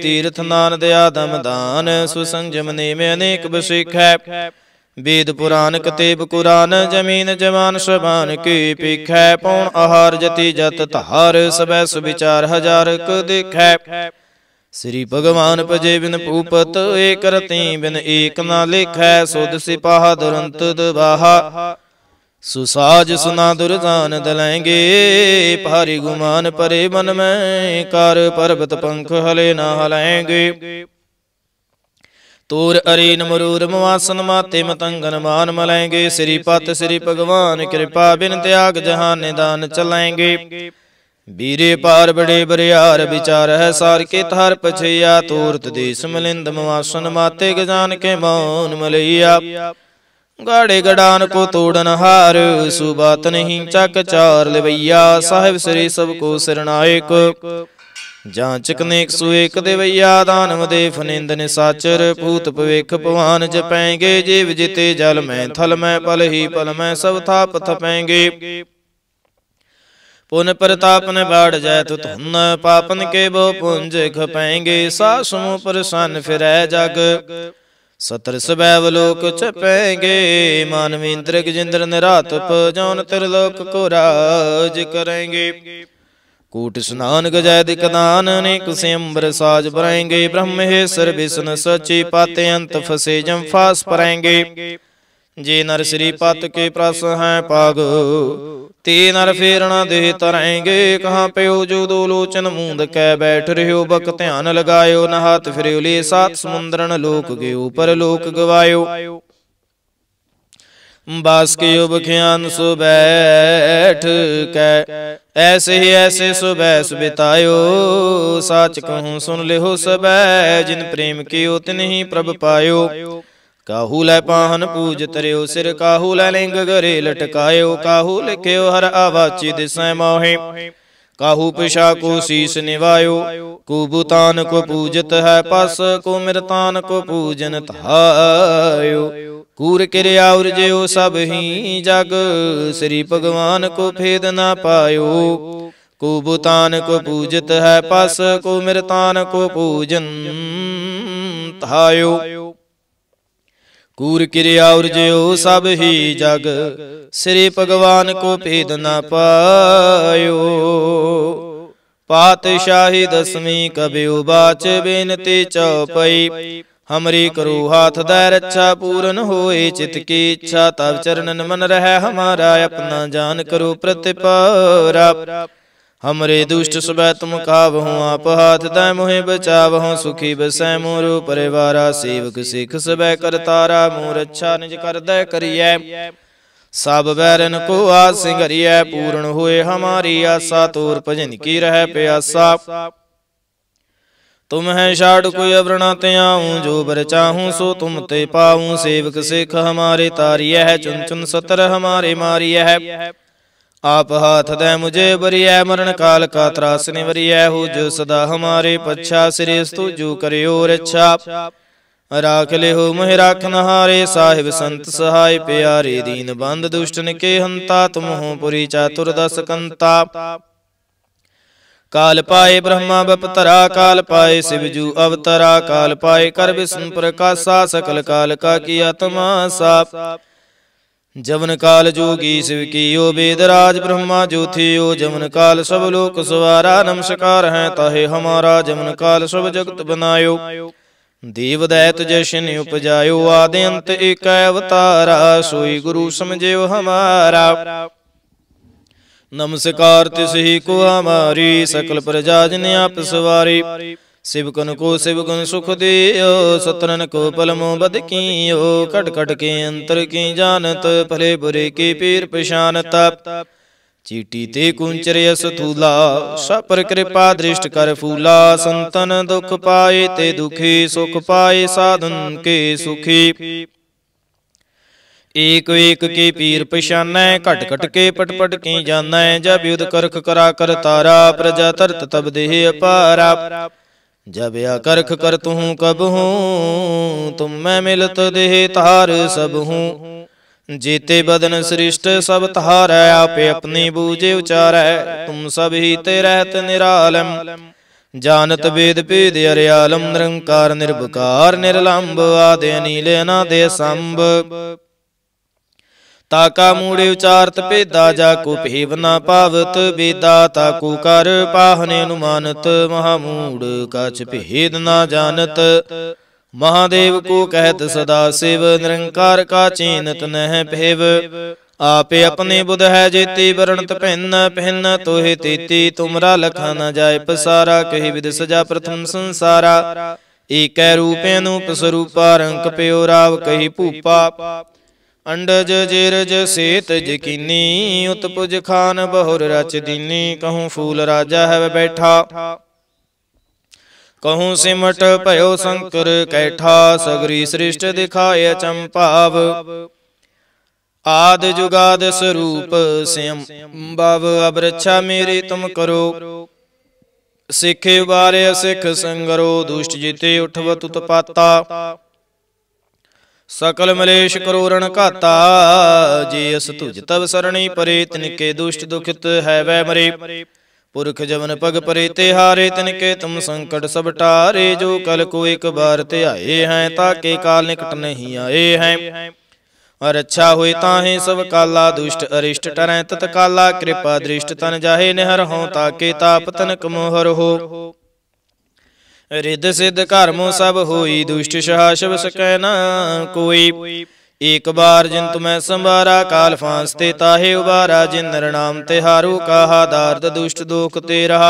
तीर्थ नान दया दम दान, सुसंजम ने में अनेक बसिक है। वेद पुराण कतेब कुरान, जमीन जमान शबान की पिख है। पौन आहार जति जत तहार, सबै सुविचार हजार क दिख है। श्री भगवान भजे बिन भूपत, एक रति बिन एक ना लिखै। सुध सिपाहा दुरंत दबाहा, सुसाज सुना दुर्जान दलेंगे। भारी गुमान परे मन में, कार पर्वत पंख हले ना हलेंगे। तोर अरीन मरूर मवासन, माते मतंगन मान मलेंगे। श्रीपत श्री भगवान कृपा, बिन त्याग जहान निदान चलेंगे। बीरे पार बड़े बरियार, विचार है सार के थार पछैया। तोरत देश मिलिंद मवासन, माते गजान के मौन मलैया। गाड़े गडान को तोड़न हार, सुबात नहीं चक चार लेवैया। साहिब श्री सबको सिरनायक, जांचक नेक सुएक देवैया। दानव दे फनिंद निसाचर, भूत भविख भवान जपेंगे। जीव जिते जल में थल में, पल ही पल में सब थाप थपेंगे। पुन प्रताप ने बाढ़ जाय तो धुन, पापन के बो पुंज खपेंगे। सासुओं पर सन फिरै जग, सतर सबैव लोक चपेंगे। मानवी इंद्र गजेंद्र निरातप, जौन त्रिलोक को राज करेंगे। कूट स्नान गजय दिकदान, अनेक से अम्बर साज भरेंगे। ब्रह्म हेसर विष्णु सची, पाते अंत फसे जम फास परेंगे। जे नर श्रीपत के प्रस हैं पाग, ते नर फेर न दे तरेंगे। कहाँ पे हो जो दो लोचन मूंद कै, बैठ रहो बक ध्यान लगायो। नहात फिर ले सात समुद्रन, लोक गयो पर लोक गवायो। बास के बख्यान सो बैठ कै, ऐसे ही ऐसे सुबह सुबितायो। साच कहूँ सुन ले हो सबै, जिन प्रेम कियो तिन ही प्रभ पायो। काहू लै पाहन पूज तरियो सिर, काहू लै लिंग गरे लटकायो। काहू लिख्यो हर आवाची दिसै मोहे, काहू पिशा को शीस निवायो। कुबुतान को पूजत है पस, को मृतान को पूजन थायो। कूर क्रिया उर्जयो सब ही जग, श्री भगवान को भेद ना पायो। कुबुतान को पूजत है पस, को मृतान को पूजन थायो। कूर क्रिया उर्जयो सब ही जग, श्री भगवान को भेद न पायो। पातशाही दसवीं कबियो बाच, बेनती चौपई। हमरी करो हाथ दय रक्षा, पूरन होए चित की इच्छा। तब चरणन मन रह हमारा, अपना जान करो प्रतिपारा। हमरे दुष्ट सुबह तुम कावहूँ, आप हाथ दय मोहे बचावहूँ। सुखी बसै मोरो परिवारा, सेवक सिख सबह करतारा। मोर अच्छा निज कर दय करियै, सब बैरन को आज सिंगरियै। पूर्ण होए हमारी आशा, तोर भजन की रह प्यासा। तुम है शाड़ कोई अवरणा त्याऊँ, जो बर चाहूँ सो तुम ते पाऊँ। सेवक सिख हमारे तारिय है, चुन चुन सतर हमारे मारिय है। आप हाथ दे मुझे बरिय, मरण काल का त्रास निवरिय। हो जो सदा हमारे पच्छा, श्रेष्ठ तू जो करियो रक्षा। राख ले हो मोहि राखन हारे, साहिब संत सहाय प्यारे। दीन बंद दुष्टन के हंता, तुम हो पुरी चातुर दस कंता। काल पाए ब्रह्मा बपतरा, काल पाए शिवजू अवतरा। काल पाए कर विष्णु प्रकाशा, सकल काल का किया तमाशा। जवन काल जोगी शिव कियो, वेदराज ब्रह्मा जो थियो। जवन काल सब लोक सवारा, नमस्कार है ताहे हमारा। जवन काल सब जगत बनायो, देव दैत जशन उपजायो। आदि अंत एक अवतारा, सोई गुरु समझेओ हमारा। नमस्कार तिस ही को हमारी, सकल प्रजा जिन आप सवारी। शिवकन को शिवगुण सुख दियो, सतरन को पलमो बद कियो। खट खट के अंतर की जानत, भले बुरे के पीर पशानत। चीटी ते कुंचर यस थूला, सपर कृपा दृष्ट कर फूला। संतन दुख पाए ते दुखी, सुख पाए साधन के सुखी। एक एक के पीर पशानै, घट घट के पट पट की जानै। जब युद्ध करख करा कर तारा, प्रजा तरत तब देह अपारा। जब या करख कर तूँ कब हूँ, तुम मैं मिलत देह तार सब हूँ। जेते बदन सृष्ट सब तहारै, आपे अपनी बूझे उचारै। तुम सब ही ते रहत निरालम, जानत वेद भेद अर्यालम। निरंकार निर्विकार निर्लंब, आदि अनील अनादि संभ। ताका मूढ़े उचारत भेदा, जाको भेव न पावत वेदा। ताको कर पाहने अनुमानत, महामूढ़ कछ भेद न जानत। महादेव को कहत सदा शिव, निरंकार का चीनत नह भेव। आपे अपने बुध है जेती, वर्णत भिन्न भिन्न तोहे तेती। तुमरा लखा न जाय पसारा, कही विद सजा प्रथम संसारा। एक रूपे अनूप स्वरूपा, रंक प्यो राव कही भूपा। अंडज जेरज सेत जकीनी, उत्पुज खान बहुर रच दीनी। कहूँ फूल राजा है बैठा, कहूँ सिमट भयो शंकर कैठा। सगरी सृष्ट दिखाए चंपाव, आद जुगाद स्वरूप स्वयं बाव। अब रक्षा मेरी तुम करो, सिखे उबारे सिख संगरो। दुष्ट जीते उठव तुत पाता, सकल मलेश करोरण घाता। जे अस तुझ तब सरणी परे, तिनके दुष्ट दुखित है वै मरे। पुरख जवन पग परे ते हारे, तिनके तुम संकट सब टारे। जो कल को एक बार ते आए हैं, ताके काल निकट नहीं आए हैं। रक्षा हुई ताहे सब काला, दुष्ट अरिष्ट टरै तत्काला। कृपा दृष्ट तन जाहे निहर हो, ताके ताप तनक मोहर हो। रिद सिद्ध कर्मो सब होई, दुष्ट सहा शब सकै न कोई। एक बार जिन तुम्हें संबारा, काल फांसते ताहे उबारा। जिन नर नाम तिहारो कहा, दार्द दुष्ट दोख ते रहा।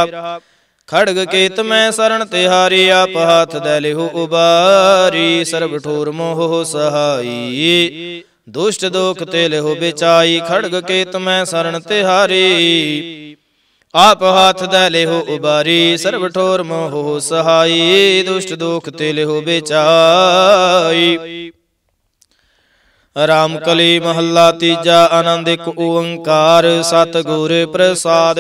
खड़ग केत में शरण तिहारी, आप हाथ दैले हो उबारी। सर्व ठोर मोह सहाई, दुष्ट दोख तेल हो बेचाई। खड़ग केत में शरण तिहारी, आप हाथ दैले हो उबारी। सर्व ठोर मोह सहाई, दुष्ट दोख तेल हो बेचाई। राम कली महला तीजा, आनंद एक ओंकार। सतगुर प्रसाद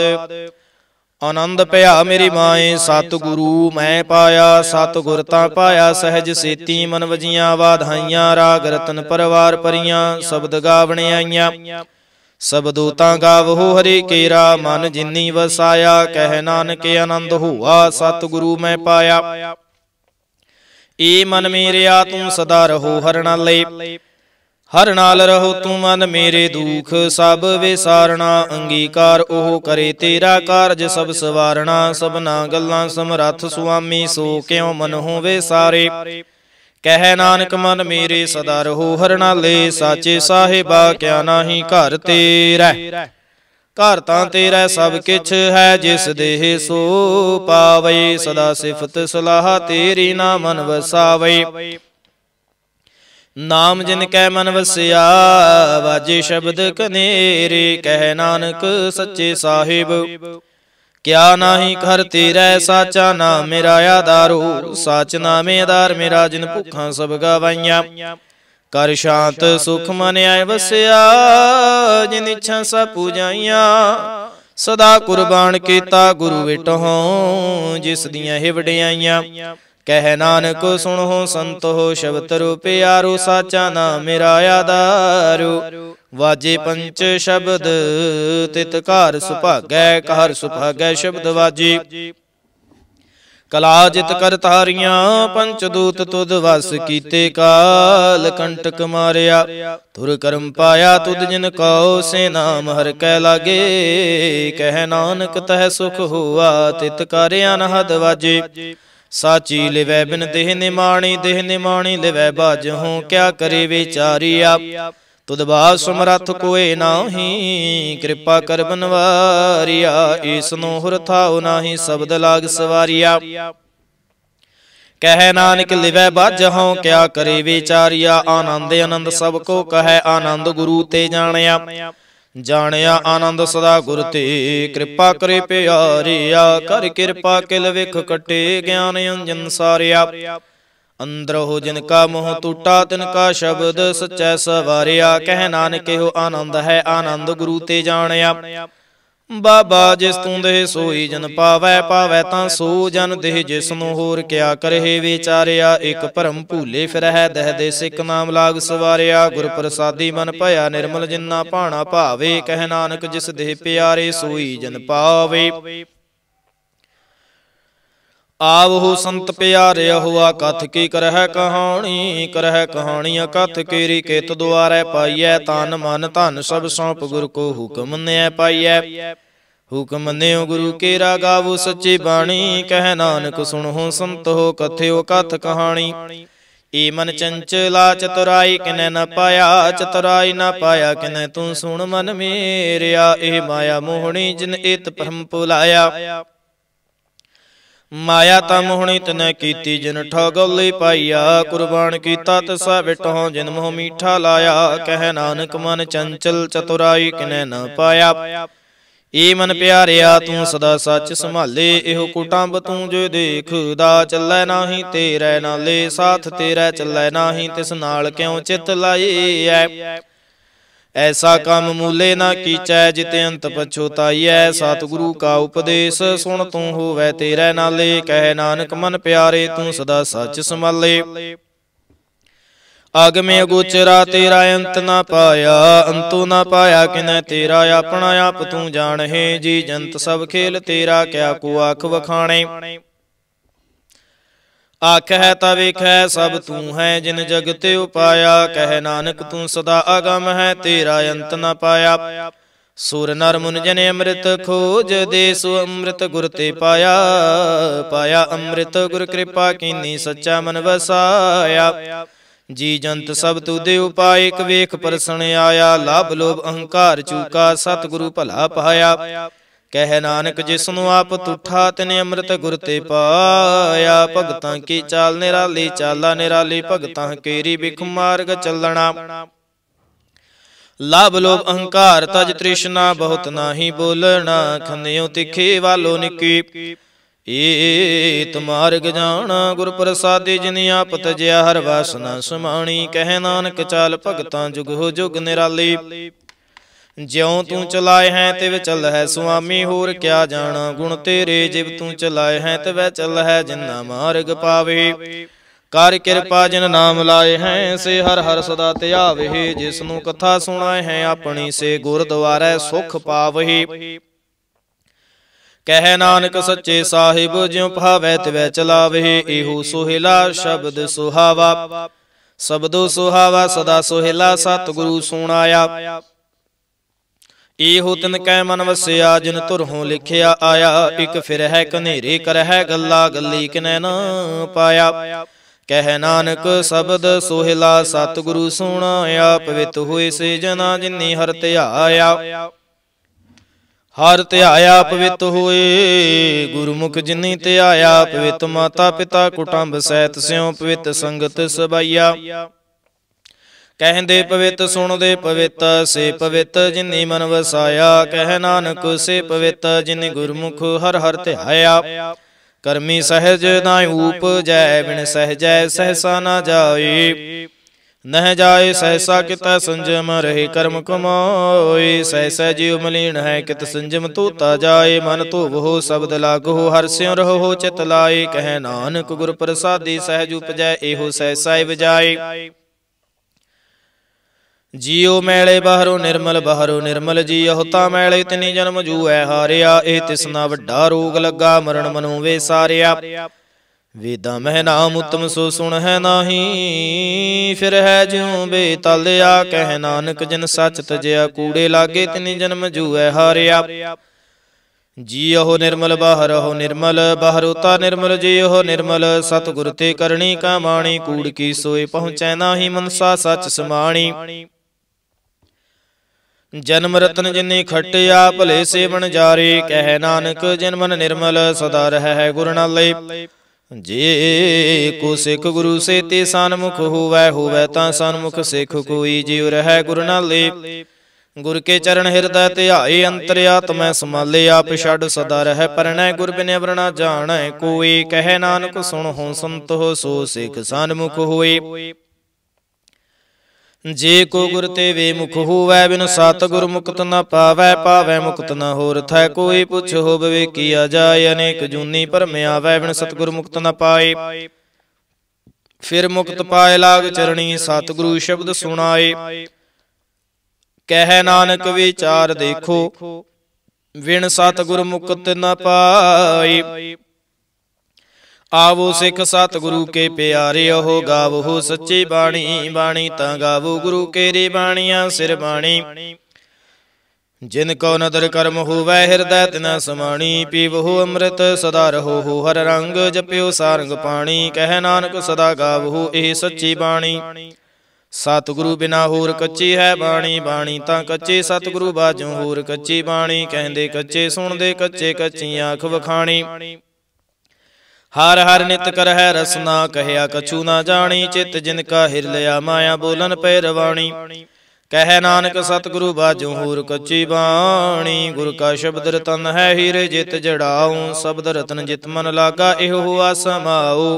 आनंद पया मेरी माए, सतगुरु मैं पाया। सतगुर ता पाया सहज सेती, मन वजियां वाधाइयां। राग रतन परवार परियां, शब्द गावने आईयां। सबदूता गावहो हरि केरा, मन जिन्नी वसाया। कह नानक आनंद हुआ, सतगुरु मैं पाया। ए मन मेरेया तुम सदा रहो हर नाले, हर नाल रहो तू मन मेरे। दुख सब विसारना, अंगीकार ओह करे तेरा कारज सब सवारना। सबना गल्लां समरथ सुआमी, सो क्यों मन हो विसारे। कह नानक मन मेरे सदा रहो हर नाले। साचे साहिबा क्या नाही घर तेरा, घर तां तेरा सब किछ है। जिस देह सो पावे, सदा सिफत सलाह तेरी ना मन वसावे। नाम जिनकै मन वसिया, वाजे शब्द कनेरे। कह नानक सच्चे साहिब क्या नाही घर तेरा। साचा नाम मेरा आधारो, साच नामे आधार मेरा। जिन भुखा सब गवाइया, कर शांत सुख मन आए वसिया। जिन इच्छा सब पूजाइया, सदा कुर्बान कीता गुरु विटहो। जिस दियां ही वडियाइयां, कह नानक सुनो संत हो। शब्द रो प्यारो, साचा नाम मेरा आधारो। वाजे पंच शब्द तित कार सुभागै, कार सुभागै शब्द वाजे। कला जित कर तारियां, पंच दूत तुद वस कीते। काल कंटक मारिया, तुर करम पाया। तुद जिन कहो से नाम हर कै लागे। कह नानक तह सुख हुआ, तित कर अनहद वाजे। साची लिवै बिन देह निमाणी, देह निमाणी लिवै बाजहूँ। क्या करे विचारिया, तुद बाज समरथ कोय नाही। कृपा कर बनवारिया, ईसनो हुर थाओ नाही। शब्द लाग सवारिया, कह नानक लिवै बाजहूँ। क्या करे विचारिया, आनंद आनंद सबको कहे। आनंद गुरु ते जानिया, जानिया आनंद सदा गुर ते। कृपा करे प्यारिया, कर कृपा किल विख कटे। ज्ञान अंजन सारिया, अंदर हो जिनका मोह टूटा। तिनका शब्द सच्चै सवारिया। कह नानक हो आनंद है, आनंद गुरु ते जानिया। ਬਾਬਾ ਜਿਸ ਤੂੰ ਦੇਹ ਸੋਈ ਜਨ ਪਾਵੈ, ਪਾਵੈ ਤਾਂ ਸੋ ਜਨ ਦੇਹ ਜਿਸ ਨੂੰ ਹੋਰ ਕਿਆ ਕਰਹਿ ਵਿਚਾਰਿਆ। ਇੱਕ ਭਰਮ ਭੂਲੇ ਫਿਰਹਿ ਦਹਿ ਦੇ ਸਿੱਖ ਨਾਮ ਲਾਗ ਸਵਾਰਿਆ। ਗੁਰ ਪ੍ਰਸਾਦੀ ਮਨ ਭਇਆ ਨਿਰਮਲ ਜਿਨਾ ਭਾਣਾ ਭਾਵੇ। ਕਹਿ ਨਾਨਕ ਜਿਸ ਦੇਹ ਪਿਆਰੇ ਸੋਈ ਜਨ ਪਾਵੇ। ਆਵਹੁ ਸੰਤ ਪਿਆਰਿਆ ਹੁਆ ਕਥ ਕੀ ਕਰਹਿ ਕਹਾਣੀ। ਕਰਹਿ ਕਹਾਣੀ ਅਕਥ ਕੀਰੀ ਕਿਤ ਦੁਆਰੈ ਪਾਈਐ। ਤਨ ਮਨ ਧਨ ਸਭ ਸੌਂਪ ਗੁਰ ਕੋ ਹੁਕਮ ਨਿਐ ਪਾਈਐ। ਹੁਕਮ ਮੰਨਿਓ ਗੁਰੂ ਕੇਰਾ ਗਾਵੋ ਸੱਚੀ ਬਾਣੀ। ਕਹਿ ਨਾਨਕ ਸੁਣਹੁ ਸੰਤੋ ਕਥਿਓ ਕਥ ਕਹਾਣੀ। ਏ ਮਨ ਚੰਚਲਾ ਚਤੁਰਾਈ ਕਿਨੈ ਨ ਪਾਇਆ। ਚਤੁਰਾਈ ਨ ਪਾਇਆ ਕਿਨੈ ਤੂੰ ਸੁਣ ਮਨ ਮੇਰਿਆ। ਇਹ ਮਾਇਆ ਮੋਹਣੀ ਜਿਨ ਏਤ ਭਰਮ ਭੁਲਾਇਆ। ਮਾਇਆ ਤਾਂ ਮੋਹਣੀ ਤਨੈ ਕੀਤੀ ਜਿਨ ਠਗੋਲੀ ਪਾਈਆ। ਕੁਰਬਾਨ ਕੀਤਾ ਤਿਸਾ ਵਿਟਹੁ ਜਿਨ ਮੋਹ ਮੀਠਾ ਲਾਇਆ। ਕਹਿ ਨਾਨਕ ਮਨ ਚੰਚਲ ਚਤੁਰਾਈ ਕਿਨੈ ਨ ਪਾਇਆ। ਏ ਮਨ ਪਿਆਰਿਆ ਤੂੰ ਸਦਾ ਸੱਚ ਸੰਭਾਲੇ। ਇਹੋ ਕੁਟੰਬ ਤੂੰ ਜੋ ਦੇਖਦਾ ਚੱਲੈ ਨਾਹੀ ਤੇਰੇ ਨਾਲੇ। ਸਾਥ ਤੇਰਾ ਚੱਲੈ ਨਾਹੀ ਤਿਸ ਨਾਲ ਕਿਉ ਚਿਤ ਲਾਈਐ। ਐਸਾ ਕੰਮ ਮੂਲੇ ਨਾ ਕੀਚੈ ਜਿਤ ਅੰਤ ਪਛੋਤਾਈਐ। ਸਤਿਗੁਰੂ ਕਾ ਉਪਦੇਸ਼ ਸੁਣ ਤੂੰ ਹੋਵੈ ਤੇਰੇ ਨਾਲੇ। ਕਹਿ ਨਾਨਕ ਮਨ ਪਿਆਰੇ ਤੂੰ ਸਦਾ ਸੱਚ ਸੰਭਾਲੇ। ਅਗਮੇ ਅਗੋਚਰਾ ਤੇਰਾ ਅੰਤ ਨਾ ਪਾਇਆ। ਅੰਤੋ ਨਾ ਪਾਇਆ ਕਿਨੈ ਤੇਰਾ। ਆਪਣਾ ਆਪ ਤੂੰ ਜਾਣਹਿ ਜੀ ਜੰਤ ਸਭ ਖੇਲ ਤੇਰਾ। ਕਿਆ ਕੋ ਆਖ ਵਖਾਣੇ। ਆਖੈ ਤਾ ਵੇਖੈ ਸਭ ਤੂੰ ਹੈ ਜਿਨ ਜਗ ਤੇ ਉਪਾਇਆ। ਕਹਿ ਨਾਨਕ ਤੂੰ ਸਦਾ ਅਗਮ ਹੈ ਤੇਰਾ ਅੰਤ ਨਾ ਪਾਇਆ। ਸੁਰ ਨਰ ਮੁਨ ਜਨ ਅੰਮ੍ਰਿਤ ਖੋਜ ਦੇ ਸੋ ਅੰਮ੍ਰਿਤ ਗੁਰ ਤੇ ਪਾਇਆ। ਪਾਇਆ ਅੰਮ੍ਰਿਤ ਗੁਰ ਕਿਰਪਾ ਕੀਨੀ ਸੱਚਾ ਮਨ ਵਸਾਇਆ। ਜੀ ਜੰਤ ਸਭ ਤੁਦੇ ਉਪਾਏ ਇਕ ਵੇਖ ਪਰਸਣ ਆਇਆ। ਲਾਭ ਲੋਭ ਅਹੰਕਾਰ ਚੂਕਾ ਸਤਿਗੁਰੂ ਭਲਾ ਪਾਇਆ। ਕਹਿ ਨਾਨਕ ਜਿਸ ਨੂੰ ਆਪ ਤੁਠਾ ਤਿਨ ਅੰਮ੍ਰਿਤ ਗੁਰ ਤੇ ਪਾਇਆ। ਭਗਤਾਂ ਕੀ ਚਾਲ ਨਿਰਾਲੀ ਚਾਲਾ ਨਿਰਾਲੀ। ਭਗਤਾਂ ਕੇਰੀ ਬਿਖ ਮਾਰਗ ਚੱਲਣਾ। ਲਾਭ ਲੋਭ ਅਹੰਕਾਰ ਤਜ ਤ੍ਰਿਸ਼ਨਾ ਬਹੁਤ ਨਾਹੀ ਬੋਲਣਾ। ਖੰਨਿਓ ਤਿੱਖੇ ਵਾਲੋ ਨਿੱਕੀ ਏਤ ਮਾਰਗ ਜਾਣਾ। ਗੁਰ ਪ੍ਰਸਾਦੀ ਜਿਨ ਆਪ ਤਜਿਆ ਹਰ ਵਾਸਨਾ ਸਮਾਣੀ। ਕਹਿ ਨਾਨਕ ਚਾਲ ਭਗਤਾਂ ਜੁਗ ਹੋ ਜੁਗ ਨਿਰਾਲੀ। ਜਿਉ ਤੂੰ ਚਲਾਏ ਹੈ ਤਿਵ ਚੱਲ ਹੈ ਸੁਆਮੀ। ਹੋਰ ਕਿਆ ਜਾਣਾ ਗੁਣ ਤੇਰੇ। ਜਿਵ ਤੂੰ ਚਲਾਏ ਹੈ ਤਿਵ ਚੱਲ ਹੈ ਜਿਨਾ ਮਾਰਗ ਪਾਵੇ। ਕਰ ਕਿਰਪਾ ਜਿਨ ਨਾਮ ਲਾਏ ਹੈ ਸੇ ਹਰ ਹਰ ਸਦਾ ਧਿਆਵੇ। ਜਿਸ ਨੂੰ ਕਥਾ ਸੁਣਾਏ ਹੈ ਆਪਣੀ ਸੇ ਗੁਰਦੁਆਰੈ ਸੁਖ ਪਾਵਹਿ। ਕਹਿ ਨਾਨਕ ਸੱਚੇ ਸਾਹਿਬ ਜਿਉ ਭਾਵੈ ਤਿਵੈ ਚਲਾਵੇ। ਇਹੋ ਸੋਹਿਲਾ ਸ਼ਬਦ ਸੁਹਾਵਾ। ਸ਼ਬਦੋ ਸੁਹਾਵਾ ਸਦਾ ਸੋਹਿਲਾ ਸਤਿਗੁਰੂ ਸੁਣਾਇਆ। ਇਹੋ ਤਿਨ ਕੈ ਮਨ ਵਸਿਆ ਜਿਨ ਧੁਰੋਂ ਲਿਖਿਆ ਆਇਆ। ਇਕ ਫਿਰ ਹੈ ਕਨੇਰੇ ਕਰਹਿ ਗੱਲਾ ਗੱਲੀ ਕਿਨੈ ਨ ਪਾਇਆ। ਕਹਿ ਨਾਨਕ ਸ਼ਬਦ ਸੋਹਿਲਾ ਸਤਿਗੁਰੂ ਸੁਣਾਇਆ। ਪਵਿੱਤ ਹੋਏ ਸੇ ਜਨਾ ਜਿਨੀ ਹਰ ਧਿਆਇਆ। ਹਰ ਧਿਆਇਆ ਪਵਿੱਤ ਹੋਏ ਗੁਰਮੁਖ ਜਿਨੀ ਧਿਆਇਆ। ਪਵਿੱਤ ਮਾਤਾ ਪਿਤਾ ਕੁਟੰਬ ਸਹਿਤ ਸਿਉ ਪਵਿੱਤ ਸੰਗਤ ਸਬਾਈਆ। ਕਹਿੰਦੇ ਪਵਿੱਤ ਸੁਣਦੇ ਪਵਿੱਤ ਸੇ ਪਵਿੱਤ ਜਿਨੀ ਮਨ ਵਸਾਇਆ। ਕਹਿ ਨਾਨਕ ਸੇ ਪਵਿੱਤ ਜਿਨੀ ਗੁਰਮੁਖ ਹਰ ਹਰ ਧਿਆਇਆ। ਕਰਮੀ ਸਹਿਜ ਨਾ ਊਪਜੈ ਬਿਨ ਸਹਿਜੈ ਸਹਿਸਾ ਨਾ ਜਾਏ। ਨਹਿ ਜਾਏ ਸਹਿਸਾ ਕਿਤੈ ਸੰਜਮ ਰਹੇ ਕਰਮ ਕਮਾਏ। ਸਹਿਸਾ ਜਿਉ ਮਲੀਨ ਹੈ ਕਿਤ ਸੰਜਮ ਧੋਤਾ ਜਾਏ। ਮਨ ਧੋਵਹੁ ਸ਼ਬਦ ਲਾਗਹੁ ਹਰਿ ਸਿਉ ਰਹੋ ਚਿਤ ਲਾਏ। ਕਹਿ ਨਾਨਕ ਗੁਰ ਪ੍ਰਸਾਦੀ ਸਹਿਜ ਉਪਜੈ ਇਹੋ ਸਹਿਸਾ ਵਜਾਏ। ਜੀਉ ਮੈਲੇ ਬਾਹਰੋਂ ਨਿਰਮਲ ਬਾਹਰੋਂ ਨਿਰਮਲ। ਜੀਉ ਤਾਂ ਮੈਲੇ ਤਿਨੀ ਜਨਮ ਜੂਐ ਹਾਰਿਆ। ਇਹ ਤਿਸਨਾ ਵੱਡਾ ਰੋਗ ਲੱਗਾ ਮਰਨ ਮਨੋਂ ਵੇ ਸਾਰਿਆ। ਵੇਦਾਂ ਮਹਿ ਨਾਮ ਉਤਮ ਸੋ ਸੁਣ ਹੈ ਨਾਹੀ। ਫਿਰ ਹੈ ਜਿਉ ਬੇਤਲਿਆ। ਕਹਿ ਨਾਨਕ ਜਿਨ ਸੱਚ ਤਜਿਆ ਕੂੜੇ ਲਾਗੇ ਤਿਨੀ ਜਨਮ ਜੂਐ ਹਾਰਿਆ। ਜੀਉ ਨਿਰਮਲ ਬਾਹਰਹੁ ਨਿਰਮਲ ਬਾਹਰੋ ਤਾਂ ਨਿਰਮਲ। ਜੀਉ ਨਿਰਮਲ ਸਤਿਗੁਰ ਤੇ ਕਰਨੀ ਕਾ ਮਾਣੀ। ਕੂੜ ਕੀ ਸੋਏ ਪਹੁੰਚੈ ਨਾਹੀ ਮਨਸਾ ਸੱਚ ਸਮਾਣੀ। ਜਨਮ ਰਤਨ ਜਿਨੀ ਖਟਿਆ ਭਲੇ ਸੇ ਬਣ ਜਾਰੇ। ਕਹਿ ਨਾਨਕ ਜਿਨ ਮਨ ਨਿਰਮਲ ਸਦਾ ਰਹਿ ਗੁਰ ਨਾਲੇ। ਜੇ ਕੋ ਸਿੱਖ ਗੁਰੂ ਸੇ ਤੇ ਸਨਮੁਖ ਹੋਵੈ। ਹੋਵੈ ਤਾਂ ਸਨਮੁਖ ਸਿੱਖ ਕੋਈ। ਜਿਉ ਰਹਿ ਗੁਰ ਨਾਲੇ। ਗੁਰ ਕੇ ਚਰਨ ਹਿਰਦੈ ਧਿਆਏ। ਅੰਤਰ ਆਤਮੈ ਸਮਾਲੇ। ਆਪ ਛੱਡ ਸਦਾ ਰਹਿ ਪਰਣੈ। ਗੁਰ ਬਿਨਿ ਅਵਰ ਨਾ ਜਾਣੈ ਕੋਈ। ਕਹਿ ਨਾਨਕ ਸੁਣਹੁ ਸੰਤੋ ਸੋ ਸਿੱਖ ਸਨਮੁਖ ਹੋਏ। जे को गुर ते वे मुख होवै, बिन सतगुर मुक्त न पावै। पावै मुक्त न होर थै, कोई पुछ हो विवेकिया जाय। अनेक जूनी भरम आवै, बिन सतगुर मुक्त न पाए। फिर मुक्त पाए लाग चरणी, सतगुरु शब्द सुनाए। कह नानक विचार देखो, बिन सतगुर मुक्त न पाए। आवो सिख सतगुरु के प्यारे, हो गावो सच्ची बाणी। बाणी ता गावो गुरु केरी, बाणिया सिर बाणी। जिन को नदर कर्म होवै, हृदय तिना समाणी। पीवहो अमृत सदा रहो, हर रंग जप्यो सारंग पाणी। कह नानक सदा गावो एह सच्ची बाणी। सतगुरु बिना होर कच्ची है बाणी। बाणी तां कच्ची, सतगुरु बाजों होर कच्ची बाणी। कहंदे कच्चे सुनदे कच्चे, कच्ची आँख वखाणी। हर हर नित कर है रसना, कहया कछु ना जानी। चित जिनका हिर लिया, माया बोलन पे रवाणी। कह नानक सतगुरु बाजों होर कच्ची बाणी। गुर का शब्द रतन है, हीरे जित जड़ाऊं। शब्द रतन जित मन लागा, एहो हुआ समाओ।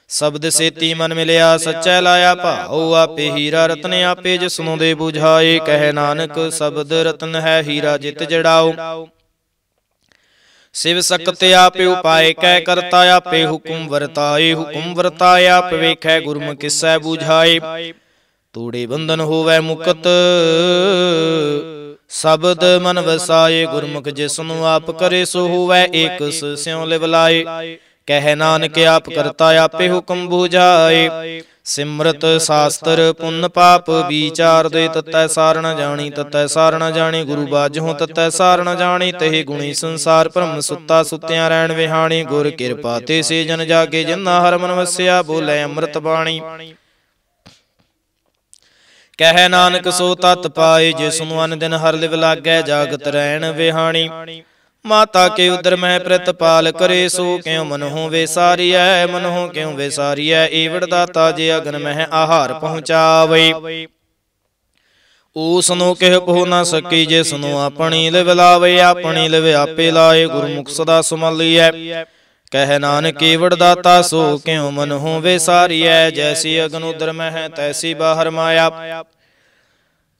शब्द सेती मन मिलिया, सच्चै लाया भाओ। आपे हीरा रतन आपे जिसनु दे बुझाए। कह नानक शब्द रतन है, हीरा जित जड़ाओ। शिव सकत आपे उपाय, कै करता आपे हुकुम वरताए। हुकुम वरताए आप वेखै, गुरमुख किसै बुझाए। तोड़े बंधन होवै मुकत, शब्द मन वसाए। गुरमुख जिसनु आप करे, सो होवै एक स्यों लिवलाए। कह नानक आप करता आपे हुकुम बुझाए। सिमरत शास्त्र पुन पाप विचार दे, ततै सार न जानी। ततै सार न जानी गुरु बाजों, ततै सार न जानी। तहि गुणी संसार भ्रम सुता, सुत्या रैन विहाणी। गुर किरपा ते से जन जागे, जिन्ना हर मन वस्या। बोले अमृत बाणी। कह नानक सो तत पाए, जिसनु अन दिन हर लिव लागै। जागत रैन विहाणी। माता के उदर में प्रतिपाल करे, सो क्यों मनहु वेसारिया। मनहु क्यों वेसारिया, ईवड़ दाता जे अगन मह आहार पहुँचावे। ऊसनु कह पो न सकी, जिसनु अपनी लिव लावे। अपनी लिव आपे लाए, गुरमुख सदा सुमलिया। कह नानक ईवड़ दाता, सो क्यों मनहु वेसारिया। जैसी अगन उदर मह, तैसी बाहर माया।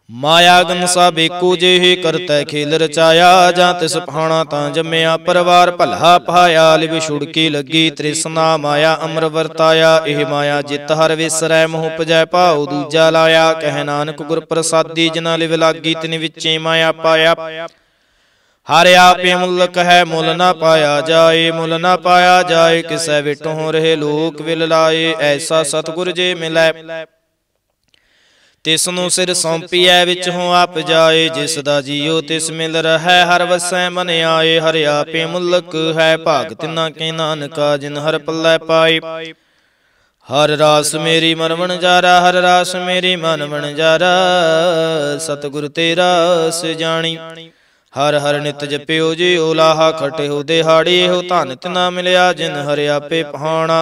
माया गन सा बेकू, जे ही करतै खेल रचाया। जां तिस भाणा तां जम्मिया, परवार भला पाया। लिव छुड़की लगी तृष्णा, माया अमर वरताया। एह माया जित हर विसरै, मोह उपजै भाव दूजा लाया। कह नानक गुर प्रसादी, जिना लिव लागी तिन विचे माया पाया। हर आपे मुल्क है, मुल ना पाया जाए। मुल ना पाया जाए, किसै विटों रहे लोक विल लाए। ऐसा सतगुर जे मिलै, तिसनु सिर सौंपिया। विचों आप जाए, जिस दा जियो तिस मिल रहै। हर वसै मन आए, हर आपे मुल्क है। भाग तिना के नानका, जिन हर पल्लै पाए। हर रास मेरी मन वणजारा, हर रास मेरी मन वणजारा। सतगुर तेरा रास जानी। हर हर नित जप्यो जी ओलाहा, खटे हो दिहाड़ी। हो धन तिना मिलिया, जिन हर आपे पहाना।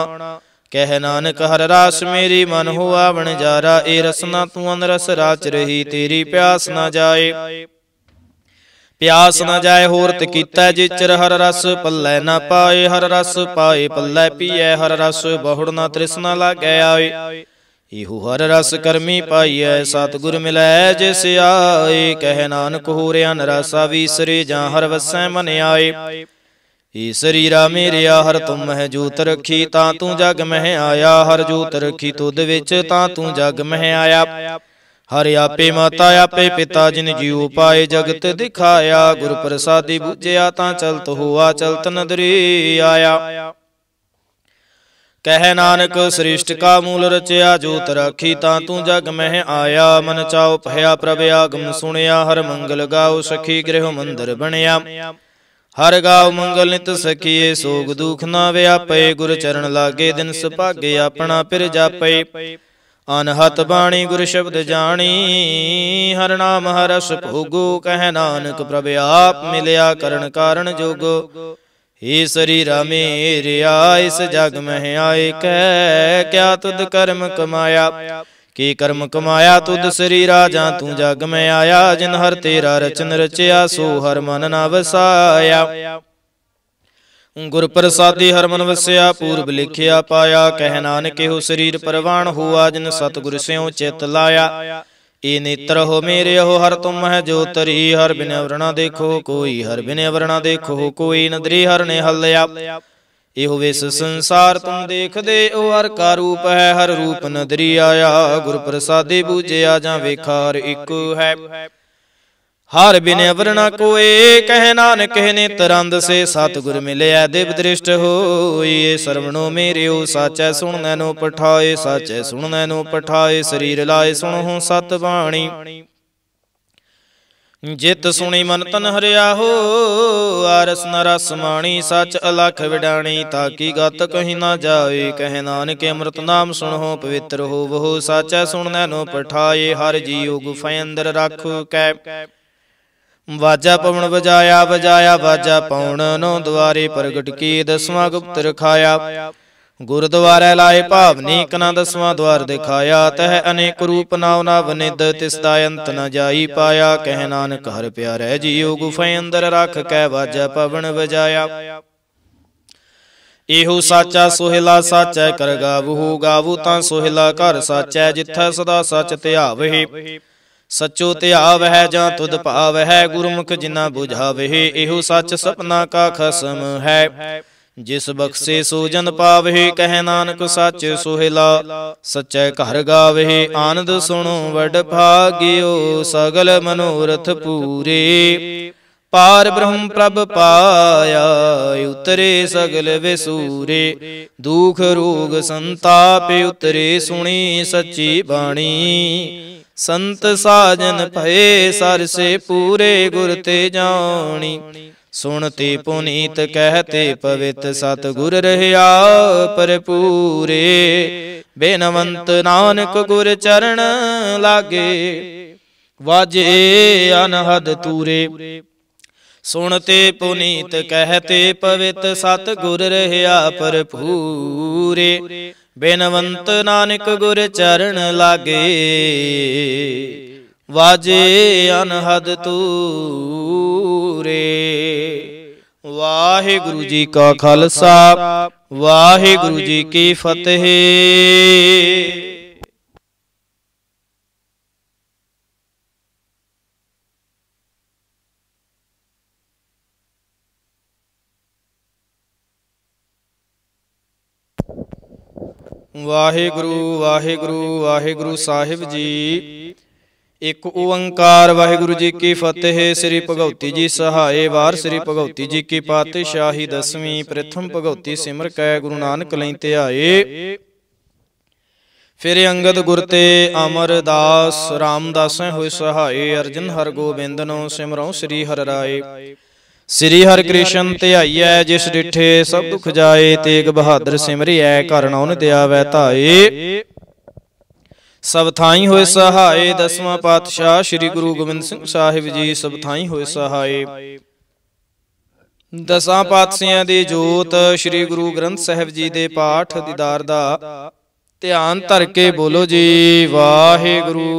कह नानक हर रास मेरी मन हुआ वणजारा। ए रसना तू अनरस राच रही, तेरी प्यास न जाए। प्यास न जाए होरत कीता, जिचर हर रस पल्लै न पाए। हर रस पाए पल्लै पिए, हर रस बहुड़ न तृष्णा लागै आए। इहु हर रस करमी पाइयै, सतगुर मिलै जिस आए। कह नानक होर अनरसा विसरे, जां हर वसै मन आए। ई शरीरा मेरिया, हर तुम मह जोत रखी। तां तू जग मह आया, हर जोत रखी तुद विच। तां तू जग मह आया। हर आपे माता आपे पिता, जिन जीव पाए जगत दिखाया। गुर प्रसादी बूझिया, तां चलत हुआ चलत नदरी आया। कह नानक सृष्टि का मूल रचया, जोत राखी तां तू जग मह आया। मन चाओ भया प्रभ आगम सुनिया, हर मंगल गाओ सखी गृह मंदिर बनिया। हर गाव मंगल नित सखिए, सोग दुख ना व्यापे। गुर चरण लागे दिन सुभागे, अपना पिर जापे। अनहत बाणी गुर शब्द जानी, हर नाम हर रस भोगो। कह नानक प्रभ आप मिलिया, करण कारण जोगो। हे शरीरा मेरिया, इस जग मह आए। कह क्या तुद कर्म कमाया। की कर्म कमाया तुद शरीरा, जां तू जग में आया। जिन हर तेरा रचन रचया, सो हर मन ना वसाया। गुर प्रसादी हरमन वस्या पूर्व लिखिया पाया। कह नानक हो शरीर परवान हुआ जिन सतगुर स्यों चित लाया। ए नेत्र हो मेरे हो हर तुम है जो तरी। हर बिन वरना देखो कोई, हर बिन वरना देखो कोई। नदरी हर ने हलया एहो विस संसार तुम देख दे। ओ हर का रूप है हर रूप नदरी आया। गुर प्रसादी बूझिया जा वेखा हर एक है। हर बिन वरना कोय कह नानक नेत्रंद से। सतगुर मिलया दिव दृष्ट होई। सरवणो मेरे ओ साचै सुन नैनो पठाए। साचै सुन नैनो पठाए शरीर लाए सुनो सत बाणी। जित सुनी मन तन हरिया हो आरस न रस माणी। सच अलख विडाणी ताकि गत कहीं ना जाए। कह नानक अमृत नाम सुनो पवित्र हो वो। साचै सुन नैनो पठाए हर जीओ गुफा अंदर रख कै। वाजा पवन बजाया बजाया वाजा पौन। नौ द्वारे प्रगट की 10वां गुप्त रखाया। गुरुद्वारे लाए भावनी कना 10वां द्वार दिखाया। तह अनेक रूप नाव नव निध तिसदा अंत न जाई पाया। कह नानक हर प्यारे जीओ गुफा अंदर रख कै। वाजा पवन बजाया एहो साचा सोहिला। साचै कर गावहु गावू तां सोहिला कर। साचै जिथै सदा सच ध्यावहि। सचो ध्याव है जां तुध भाव है। गुरमुख जिना बुझावे एहो सच सपना का खसम है। जिस बख्शे सो जन पावे। कह नानक सच सोहिला सच्चै घर गावे। आनंद सुनो वड भाग्यो सगल मनोरथ पूरे। पार ब्रह्म प्रभ पाया उतरे सगल विसूरे। दुख रोग संताप उतरे सुनी सच्ची बाणी। संत साजन भये सर से पूरे गुर ते जानी। सुनते पुनीत कहते पवित सतगुर रहया परपूरे। बेनवंत नानक गुर चरण लागे वाजे अनहद तूरे। सुनते पुनीत कहते पवित सतगुर रहया परपूरे। बेनवंत नानक गुर चरण लागे वाजे अनहद तूरे। वाहिगुरु जी का खालसा वाहिगुरु जी की फतेह। वाहिगुरु वाहिगुरु वाहिगुरु साहिब जी। एक ओंकार वाहिगुरु जी की फतेह। श्री भगवती जी सहाय। वार श्री भगवती जी की पातशाही 10वीं। प्रथम भगवती सिमर कै गुरु नानक लई ध्याए। फिर अंगद गुर ते अमरदास रामदास होए सहाय। अर्जन हर गोबिंदनो सिमरौ श्री हर राय। श्री हर कृष्ण ध्याइयै जिस डिठे सब दुख जाए। तेग बहादुर सिमरियै घर नाउन दियावै धाए। सब थाई होए सहाय। 10वां पातशाह श्री गुरु गोबिंद सिंह साहिब जी सब थाई होए सहाय। 10 पातशाहियां दी जोत श्री गुरु ग्रंथ साहिब जी दे पाठ दीदार दा ध्यान धर के बोलो जी वाहिगुरु।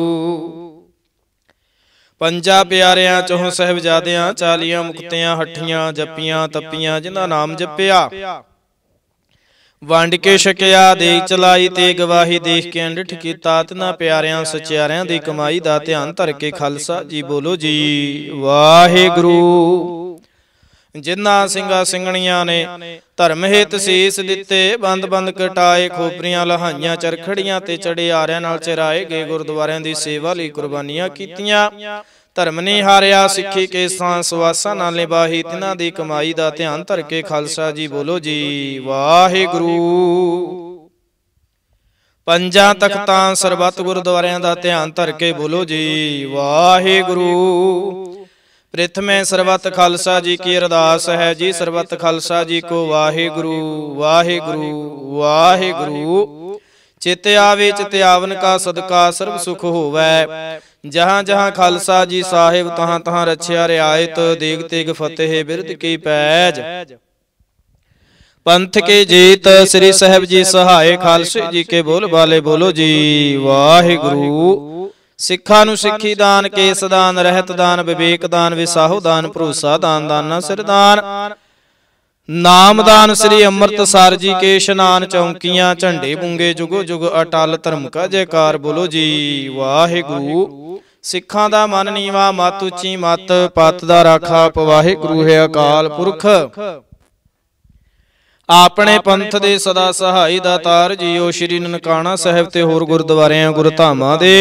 पंजा प्यारियां चौह साहिबजादियां 40 मुक्तियां हठियां जपियां तपियां। जिन्दा नाम जपिया वंड के छकिया देख चलाई। ते गवाही देख के अंडिठ कीता। तिन्हां प्यारियां सचियारियां दी कमाई दा ध्यान धर के खालसा जी बोलो जी वाहिगुरु। जिन्ना ਸਿੰਘਾਂ ਸਿੰਘਣੀਆਂ ने धर्म हित सीस दिते। बंद बंद कटाए खोपरियां लहाइयां। चरखड़ियां ते चढ़े आरियां नाल चराए गए। गुरुद्वारियां दी सेवा लई कुर्बानियां कीतियां। धर्म नहीं हारिया सिक्खी के सवासा नाल निभाही। तिन्हां दी कमाई दा ध्यान धर के खालसा जी बोलो जी वाहिगुरु। पंजा तख्तां सरबत गुरुद्वारियां दा ध्यान धर के बोलो जी वाहिगुरु। प्रथमे सरबत खालसा जी की अरदास है जी। सरबत खालसा जी को वाहिगुरु वाहिगुरु वाहिगुरु। चित आवे चित आवन का सदका सर्व सुख होवै। जहाँ जहाँ खालसा जी साहिब तहाँ तहाँ रछिया रियायत। देग तेग फतेह बिरद की पैज। पंथ के जीत श्री साहिब जी सहाय। खालसे जी के बोल बाले बोलो जी वाहिगुरु। सिखा नू सिखी दान केस दान रहत दान विवेक दान विसाहो दान भरोसा दान दाना सिर दान। नामदान श्री अमृतसर जी के इशनान चौंकियां झंडे बूंगे जुगो जुग अटल धर्म का जयकार बोलो जी वाहिगुरु। सिखां दा मन नीवा मत उची मत पत दा राखा वाहिगुरु है अकाल पुरख। अपने पंथ दे सदा सहाई दातार जीओ श्री ननकाना साहिब ते होर गुरुद्वारियां गुरधामां दे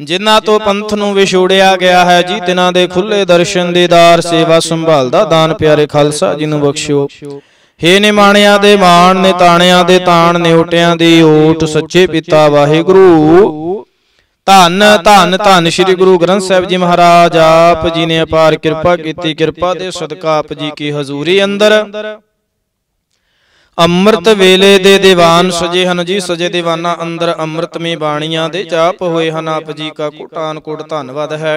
जिन्हां तो पंथ नूं विछोड़िया गया है जी तिन्हां दे खुले दर्शन दीदार सेवा संभाल दा दान प्यारे खालसा जी नूं बख्शियो। हे निमाणिया दे मान ने ताणिया दे ताण नेवटियां दी ओट सच्चे पिता वाहिगुरु। धन धन धन श्री गुरु ग्रंथ साहिब जी महाराज आप जी ने अपार किरपा कीती। किरपा दे सदका आप जी की हजूरी अंदर अमृत वेले दे दीवान सजे हन जी। सजे दीवाना अंदर अमृतमी बाणियां दे जाप होए हन। आप जी का कोटान कोट धन्नवाद है।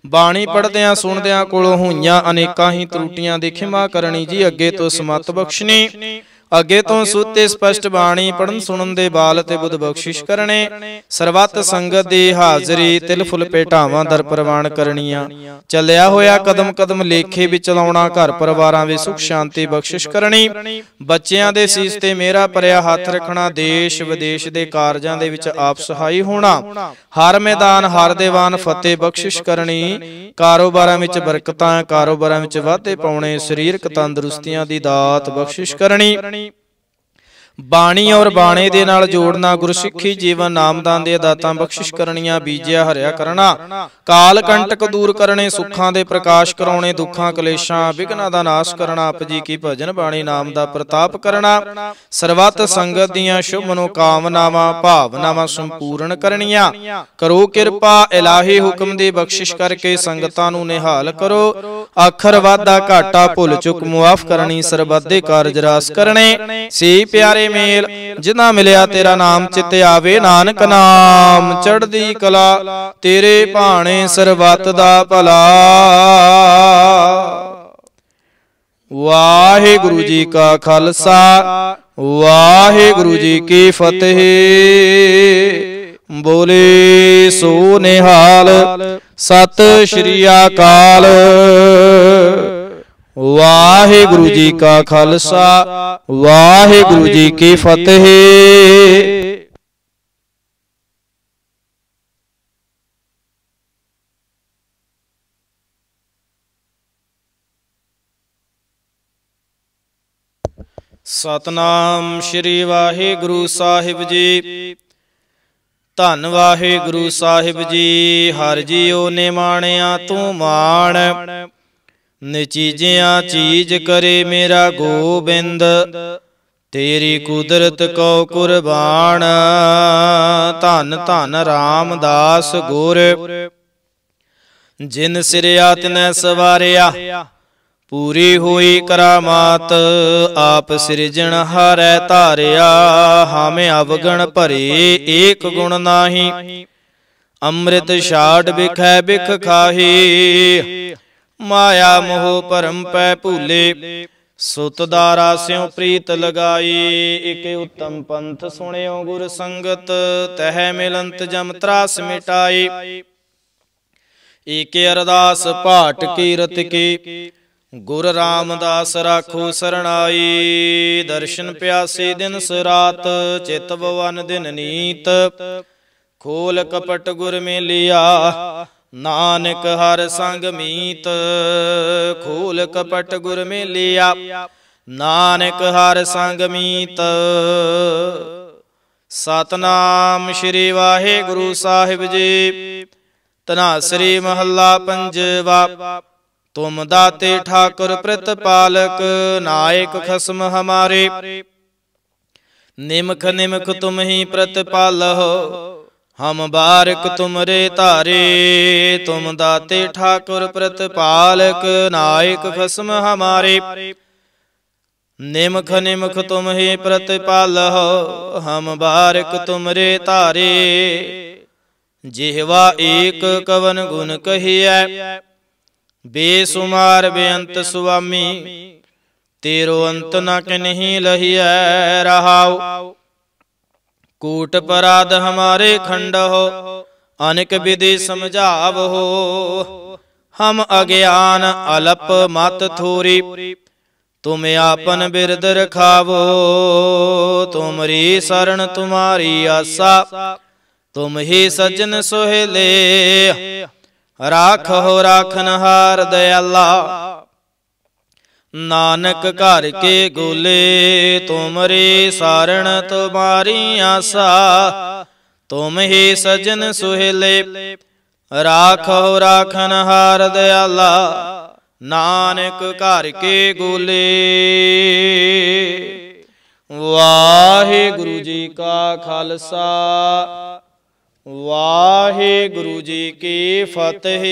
बाणी पढ़दियां सुनदियां कोलों होईयां अनेकां ही त्रुटियां दी खिमा करनी जी। अगे तो समत बख्शनी अगे तो सुते स्पष्ट बाणी पढ़न सुनन दे बाल ते बुध बख्शिश करने। सरबत संगत दी हाजरी तिल फुल भेटावां दर प्रवान करनियां। चलिया होया कदम कदम लेखे विच लाउणा घर परिवारां विच सुख शांति बख्शिश करनी। बच्चियां दे सीस ते मेरा भरिया हथ रखना। देश विदेश दे कारजां दे विच आप सहाई होना। हर मैदान हर दीवान फतेह बख्शिश करनी। कारोबारां विच बरकतां कारोबारां विच वाधे पाउणे। शरीरक तंदुरुस्तियां दी दात बख्शिश करनी। बाणी और बाणे दे नाल जोड़ना गुरसिੱਖੀ जीवन नामदान दे दातां बख्शिश करनियां। बीजिया हरिया करना काल कंटक दूर करने। सुखां दे प्रकाश कराउने दुखां कलेशां विघ्नां दा नाश करना। आप जी की भजन बाणी नाम दा प्रताप करना। सरबत संगत दियां शुभ मनोकामनावां भावनावां संपूर्ण करनियां। करो किरपा इलाही हुक्म दी बख्शिश करके संगतां नूं निहाल करो। अखर वाधा घाटा भुल चुक मुआफ करनी। सरबत दे कारज रास करने। सी प्यारे मेल जिन्हां मिलिया तेरा नाम चिते आवे। नानक नाम चढ़दी कला तेरे भाणे सरबत दा भला। वाहिगुरु जी का खालसा वाहिगुरु जी की फतेह। बोले सो निहाल सत श्री अकाल। वाहिगुरु जी का खालसा वाहिगुरु जी की फतेह। सतनाम श्री वाहिगुरु साहिब जी। धन वाहिगुरु साहिब जी। हर जीओ ने माणिया तू मान। निचीजिया चीज करे मेरा गोबिंद। तेरी कुदरत को कुर्बान। धन धन रामदास गुर। जिन सिरिया तिनै सवारिया पूरी हुई करामात। आप सिरजन हारै धारिया हमें अवगण भरे एक गुण नाही। अमृत छाड़ बिखै बिख खाही। माया मोह भरम पै भूले। सुत दारा स्यों प्रीत लगाई। एक उत्तम पंथ सुनियो गुर संगत। तह मिलंत जम त्रास मिटाई। एक अरदास पाठ कीरत की। गुर रामदास राखो सरणाई। दर्शन प्यासे दिन रात चित भवन दिन नीत। खोल कपट गुर में लिया नानक हर संग मीत। खोल कपट गुर में लिया नानक हर संग मीत। सतनाम श्री वाहिगुरु साहिब जी। धनासरी महला पंजवा। तुम दाते ठाकुर प्रतिपालक। नायक खसम हमारे। निमख निमख तुम ही प्रतिपालहो। हम बारक तुमरे तारे। तुम दाते ठाकुर प्रतिपालक। नायक खसम हमारे। निमख निमख तुम ही प्रतिपालहो। हम बारक तुमरे तारे। जिहवा एक कवन गुण कहिए। बेसुमार बेअंत सुआमी। तेरो अंत न किन्हीं लहिए रहाओ। कूट पराध हमारे खंड हो। अनेक विधि समझाव हो। हम अज्ञान अलप मत थोरी। तुम आपन बिरद रखावो, तुमरी शरण तुम्हारी आसा। तुम ही सज्जन सोहेले, राखो राखनहार दयाला। नानक घर के गोले, तुमरी सारण तुम्हारी आसा। तुम ही सज्जन सुहेले, राखो राखनहार दयाला। नानक घर के गोले। वाहिगुरु जी का खालसा, वाहिगुरु जी की फतेह।